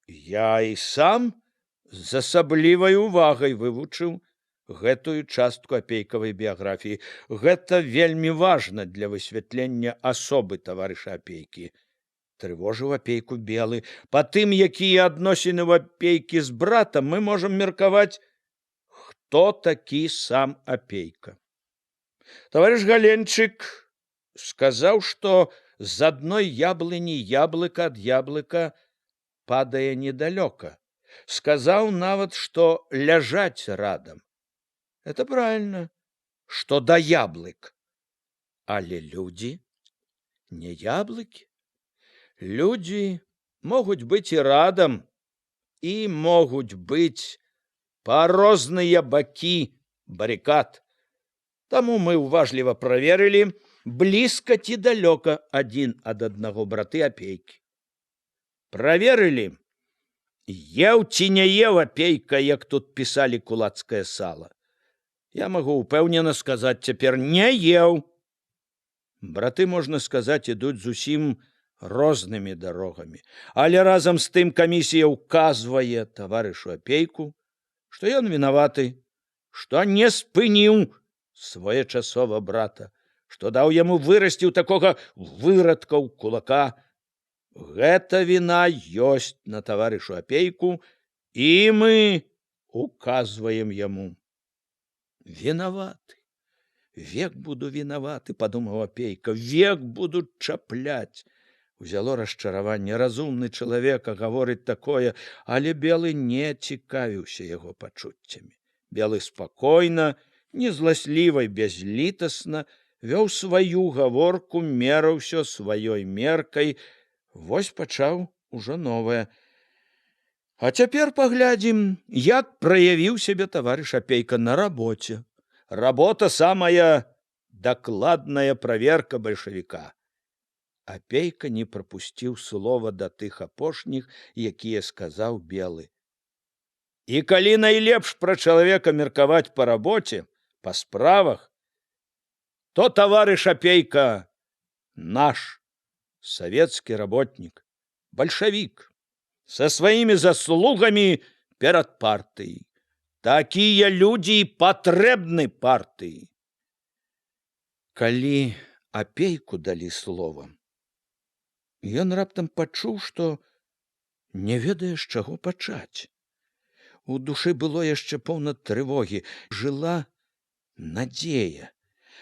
Я і сам з асаблівай увагай вывучыў гэтую частку Апейкавай біяграфіі. Гэта вельмі важна для высвятлення асобы таварыша Апейкі. Трывожыў Апейку Белы. Па тым, якія адносіны ў Апейкі з братам, мы можам меркаваць, хто такі сам Апейка. Товарищ Галенчык сказаў, што з адной яблыні яблыка ад яблыка падае недалёка. Сказаў нават, што ляжаць радам. Это правильно, что да яблык. Але люди не яблыки. Люди могут быть и радом, и могут быть по розныя бакі баррикад. Таму мы уважліва праверылі, блізка ці далёка адзін ад аднаго браты Апейкі. Праверылі, еў ці не еў Апейка, як тут пісалі кулацкае сала. Я магу упэўнена сказаць цяпер: не еў. Браты, можна сказаць, ідуць зусім рознымі дарогамі. Але разам з тым камісія ўказвае таварышу Апейку, што ён вінаваты, што не спыніў своечасова брата, што даў яму вырасці ў такога вырадка ў кулака. Гэта віна ёсць на таварышу Апейку, і мы указваем яму. Вінаваты. Век буду вінаваты, падумаў Апейка, век буду чапляць. Узяло расчараванне. Разумны чалавек гаворыць такое, але Белы не цікавіўся яго пачуццямі. Белы спакойна, незласліва і бязлітасна вёў сваю гаворку, мераўся сваёй меркай. Вось пачаў ужо новае. А цяпер паглядзім, як праявіў сябе таварыш Апейка на рабоце. Работа самая дакладная праверка бальшавіка. Апейка не прапусціў слова да тых апошніх, якія сказаў Белы. І калі найлепш пра чалавека меркаваць па рабоце, па справах, то таварыш Апейка наш савецкі работнік, бальшавік, са сваімі заслугамі перад партыяй. Такія людзі патрэбны партыі. Калі Апейку далі слова, ён раптам пачуў, што не ведае, з чаго пачаць. У душы было яшчэ поўна трывогі, жыла надзея,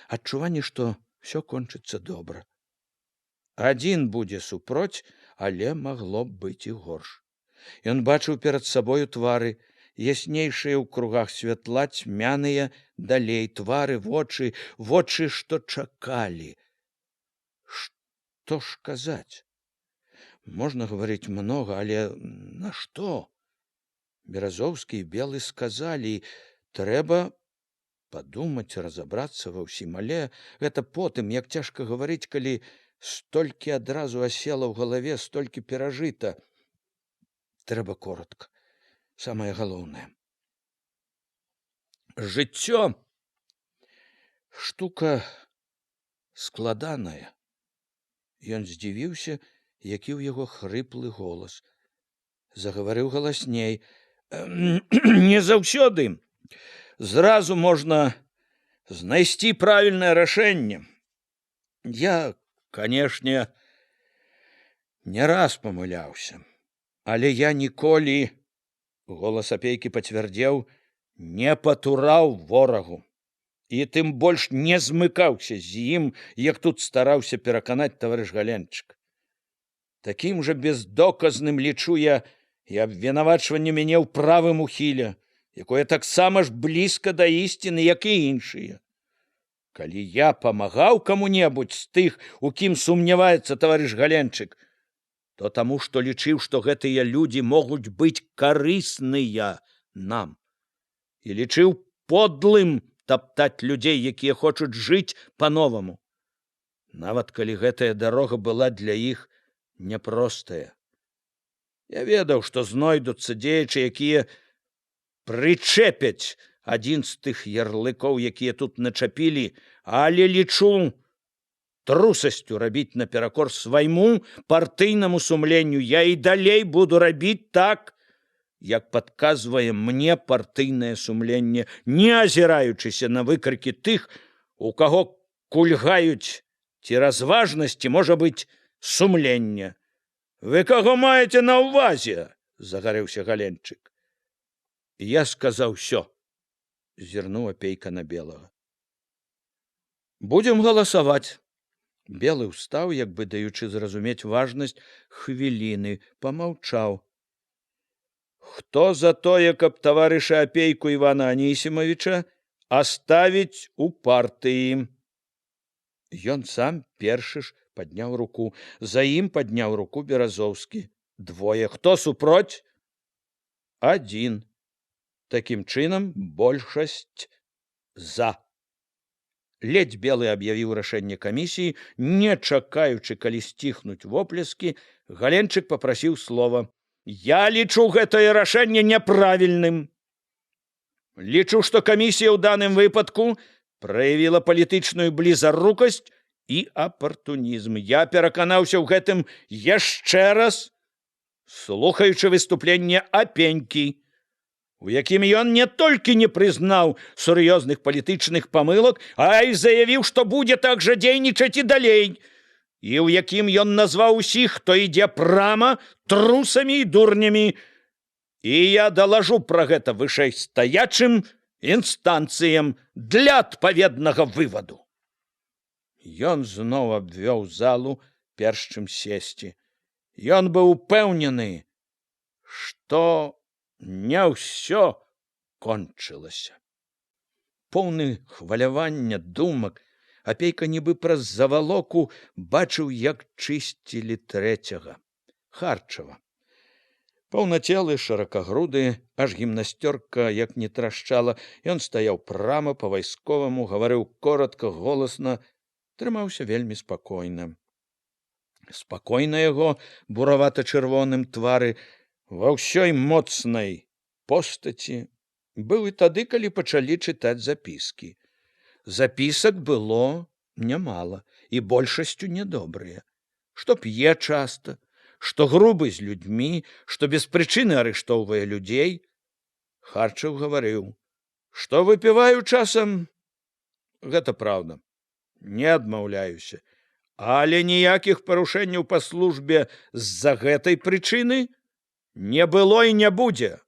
адчуванне, што ўсё кончыцца добра. Адзін будзе супроць, але магло б быць і горш. Ён бачыў перад сабою твары, яснейшыя ў кругах святла, цьмяныя далей твары, вочы, што чакалі. Што ж казаць? Можна гаварыць многа, але на што? Беразоўскі і Белы сказалі: трэба падумаць, разабрацца ва ўсім, але гэта потым, як цяжка гаварыць, калі столькі адразу асела ў галаве, столькі перажыта. Трэба коротка. Самае галоўнае. Жыццё штука складаная. Ён здзівіўся, які ў яго хрыплы голас. Загаварыў галасней. Не заўсёды зразу можна знайсці правільнае рашэнне. Я, канешне, не раз памыляўся, але я ніколі, голас Апейкі пацвярдзеў, не патураў ворагу. І тым больш не змыкаўся з ім, як тут стараўся пераканаць таварыш Галенчык. Такім жа бездоказным лічу я і абвінавачванне мяне ў правым ухіле, якое таксама ж блізка да ісціны, як і іншыя. Калі я памагаў каму-небудзь з тых, у кім сумняваецца таварыш Галенчык, то таму, што лічыў, што гэтыя людзі могуць быць карысныя нам. І лічыў подлым таптаць людзей, якія хочуць жыць па-новаму. Нават калі гэтая дарога была для іх няпростая. Я ведаў, што знойдуцца дзеячы, якія прычэпяць адзін з тых ярлыкоў, якія тут начапілі, але лічу трусасцю рабіць наперакор свайму партыйнаму сумленню. Я і далей буду рабіць так, як падказвае мне партыйнае сумленне, не азіраючыся на выкрыкі тых, у каго кульгаюць ці разважнасці, можа быць, сумлення. Вы каго маеце на ўвазе? Загарэўся Галенчык. Я сказаў усё. зірнуў Апейка на Белага. Будзем галасаваць. Белы ўстаў, як бы даючы зразумець важнасць хвіліны, памаўчаў. Хто за тое, каб таварыша Апейку Івана Анісімавіча аставіць у партыі? Ён сам першы ж падняў руку. За ім падняў руку Беразоўскі. Двое. Хто супроць? Адзін. Такім чынам, большасць за. Ледзь Белы аб'явіў рашэнне камісіі, не чакаючы, калі сціхнуць воплескі, Галенчык папрасіў слова. Я лічу гэтае рашэнне няправільным. Лічу, што камісія ў даным выпадку праявіла палітычную блізарукасць і апартунізм. Я пераканаўся ў гэтым яшчэ раз, слухаючы выступленне Апенькі, у якім ён не толькі не прызнаў сур'ёзных палітычных памылак, а і заявіў, што будзе так жа дзейнічаць і далей, і ў якім ён назваў усіх, хто ідзе прама, трусамі і дурнямі. І я далажу пра гэта вышэйстаячым інстанцыям для адпаведнага вываду. Ён зноў абвёў залу, перш чым сесці. Ён быў упэўнены, што не ўсё кончылася. Поўны хвалявання, думак, Апейка нібы праз завалоку бачыў, як чысцілі трэцяга, Харчава. Паўнацелы, шыракагруды, аж гімнасцёрка як не трашчала. Ён стаяў прама, па-вайсковаму, гаварыў коратка, голасна, трымаўся вельмі спакойна. Спакойна яго буравата-чырвоным твары ва ўсёй моцнай постаці быў і тады, калі пачалі чытаць запіскі. Запісак было нямала, і большасцю нядобрыя. Што п'е часта, што грубы з людзьмі, што без прычыны арыштоўвае людзей. Харчаў гаварыў, што выпіваю часам, гэта праўда, не адмаўляюся, але ніякіх парушэнняў па службе з-за гэтай прычыны не было і не будзе.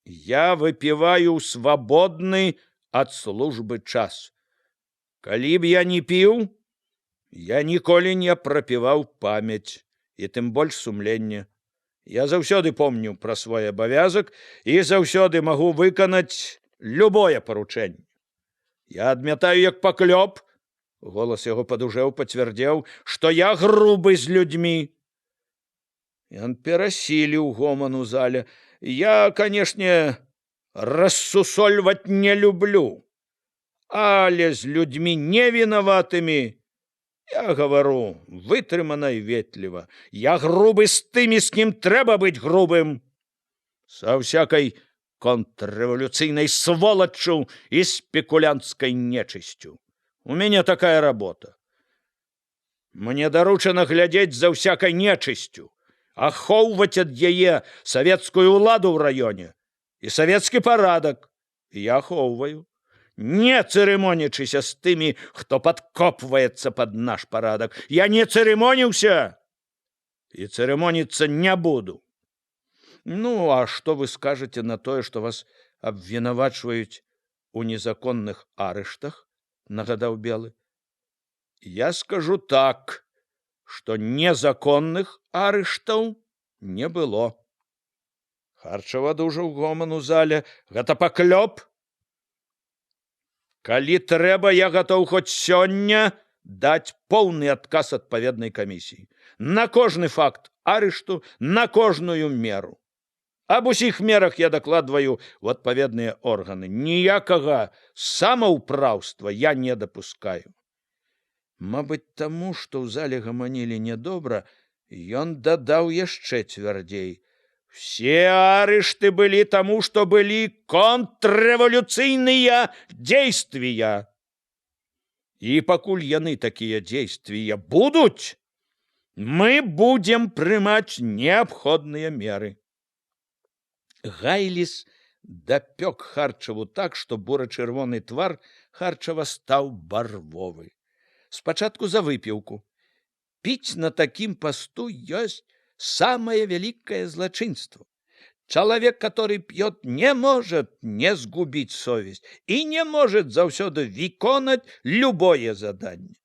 Я выпіваю свабодны ад службы час. Калі б я не піў, я ніколі не прапіваў памяць, і тым больш сумленне. Я заўсёды помню пра свой абавязак і заўсёды магу выканаць любое паручэнне. Я адмятаю як паклёп, голас яго падужэў, пацвярдзеў, што я грубы з людзьмі. Ён перасіліў гоман у зале. Я, канешне, рассусольваць не люблю, але з людзьмі невінаватымі я гавару вытрымана і ветліва. Я грубы з тымі, з кім трэба быць грубым, са ўсякай контррэвалюцыйнай сволаччу і спекулянцкай нечысцю. У мяне такая работа. Мне даручана глядзець за ўсякай нечысцю, ахоўваць ад яе савецкую ўладу ў раёне і савецкі парадак. Я ахоўваю, не цырымонячыся з тымі, хто падкопваецца пад наш парадак. Я не цырымоніўся і цырымоніцца не буду. Ну, а што вы скажаце на тое, што вас абвінавачваюць у незаконных арыштах? Нагадаў Белы. Я скажу так, што незаконных арыштаў не было. Харчаў адужаў гоман у зале. Гэта паклёп? Калі трэба, я гатоў хоць сёння даць поўны адказ адпаведнай камісіі. На кожны факт арышту, на кожную меру. Аб усіх мерах я дакладваю ў адпаведныя органы. Ніякага самаўпраўства я не дапускаю. Мабыць, таму, што ў зале гаманілі нядобра, ён дадаў яшчэ цвярдзей. Все арышты былі таму, што былі контррэвалюцыйныя дзействия. І пакуль яны такія дзействия будуць, мы будзем прымаць неабходныя меры. Гайліс дапёк Харчаву так, што бура-чырвоны твар Харчава стаў барвовы. Спачатку за выпіўку. Піць на такім пасту ёсць самае вялікае злачынство. Человек, который пьет, не может не сгубить совесть и не может заўсёды выконать любое задание.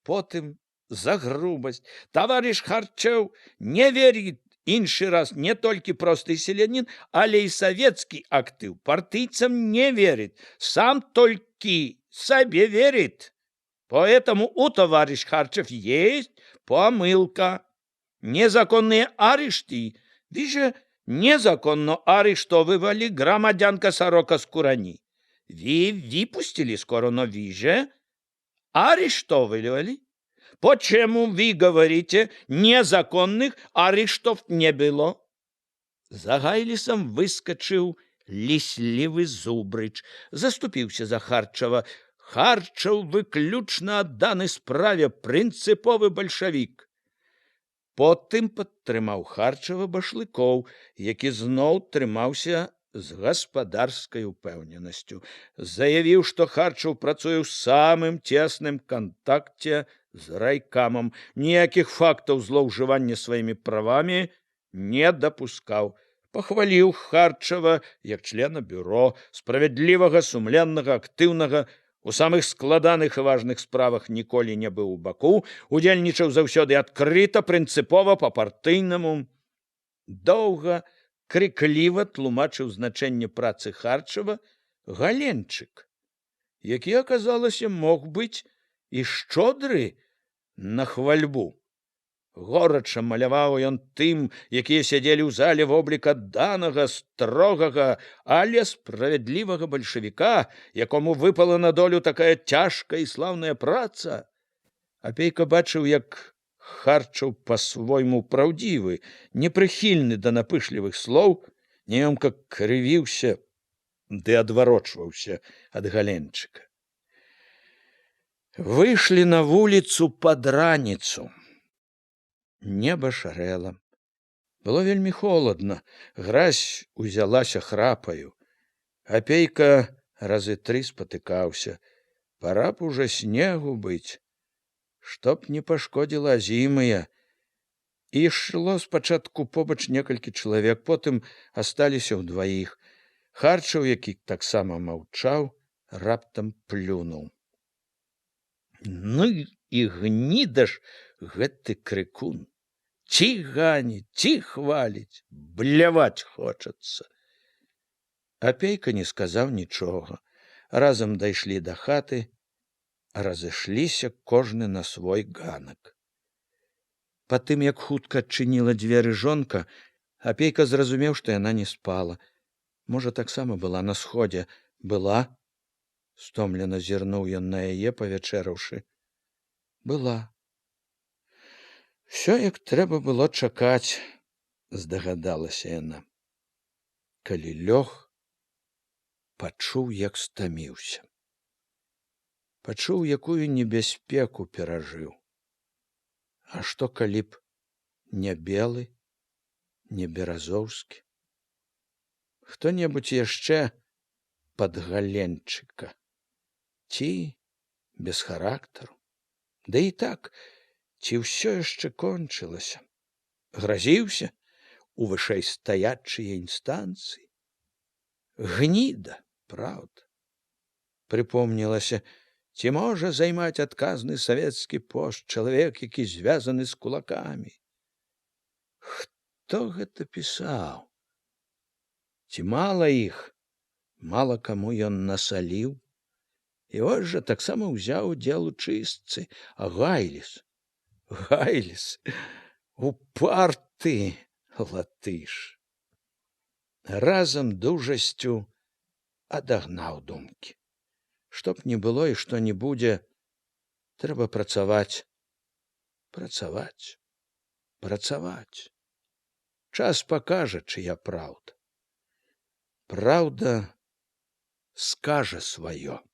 Потым за грубость. Товарищ Харчев не верит іншы раз не толькі просты селянин, але и советский актив. Партийцам не верит, сам толькі себе верит. Поэтому у товарищ Харчев есть помылка. Незаконные арешты, виже незаконно арештовывали громадянка Сорока с Курани. Ви выпустили скоро, но виже арештовывали. Почему вы говорите, незаконных арештов не было? За Гайлісом выскочил ліслівы Зубрыч, заступился за Харчева. Харчев выключно адданы справе, прынцыповы бальшавік. Потым падтрымаў Харчева Башлыкоў, які зноў трымаўся з гаспадарскай упэўненасцю. Заявіў, што Харчев працуе ў самым цесным кантакце з райкамам, ніякіх фактаў злоўжывання сваімі правамі не дапускаў. Пахваліў Харчева як члена бюро, справядлівага, сумленнага, актыўнага, у самых складаных і важных справах ніколі не быў у баку, удзельнічаў заўсёды адкрыта, прынцыпова, па-партыйнаму. Доўга, крыкліва тлумачыў значэнне працы Харчева Галенчык, які, аказалася, мог быць і шчодры на хвальбу. Горача маляваў ён тым, якія сядзелі ў зале воблік адданага, строгага, але справядлівага бальшавіка, якому выпала на долю такая цяжкая і слаўная праца. Апейка бачыў, як Харчев па-свойму праўдзівы, непрыхільны да напышлівых слоў, неёмка крывіўся ды адварочваўся ад Галенчыка. Выйшлі на вуліцу пад раніцу. Неба шарэла. Было вельмі холадна, гразь узялася храпаю. Апейка разы 3 спатыкаўся. Пора б уже снегу быць, чтоб не пашкодзіла азімыя. Ішло спачатку побач некалькі чалавек, потым асталіся ўдваіх. Харчев, які таксама маўчаў, раптам плюнуў. Ну і гніда ж гэты крыкун. Ці ганіць, ці хваліць, бляваць хочацца. Апейка не сказаў нічога. Разам дайшлі да хаты, а разышліся кожны на свой ганак. Потым, як хутка адчыніла дзверы жонка, апейка зразумеў, што яна не спала. Можа, таксама была на сходзе. Была? Стомлена зірнуў ён на яе, павячэраўшы. Была. Всё, як трэба было чакаць, здагадалася яна. Калі лёг, пачуў, як стаміўся. Пачуў, якую небяспеку перажыў. А што, калі б не Белы, не Беразоўскі? Хто-небудзь яшчэ пад Галенчыка? Ці без характару? Да і так, ці ўсё яшчэ кончылася? Гразіўся у вышэйстаячыя інстанцыі? Гніда, праўда. Прыпомнілася, ці можа займаць адказны савецкі пост чалавек, які звязаны з кулакамі? Хто гэта пісаў? Ці мала іх, мала каму ён насаліў? І вось жа таксама ўзяў удзел у чыстцы. А Гайліс, упарты латыш. Разам дужасцю адагнаў думкі. Што б не было і што не будзе, трэба працаваць, працаваць, працаваць. Час пакажа, чыя праўда. Праўда скажа сваё.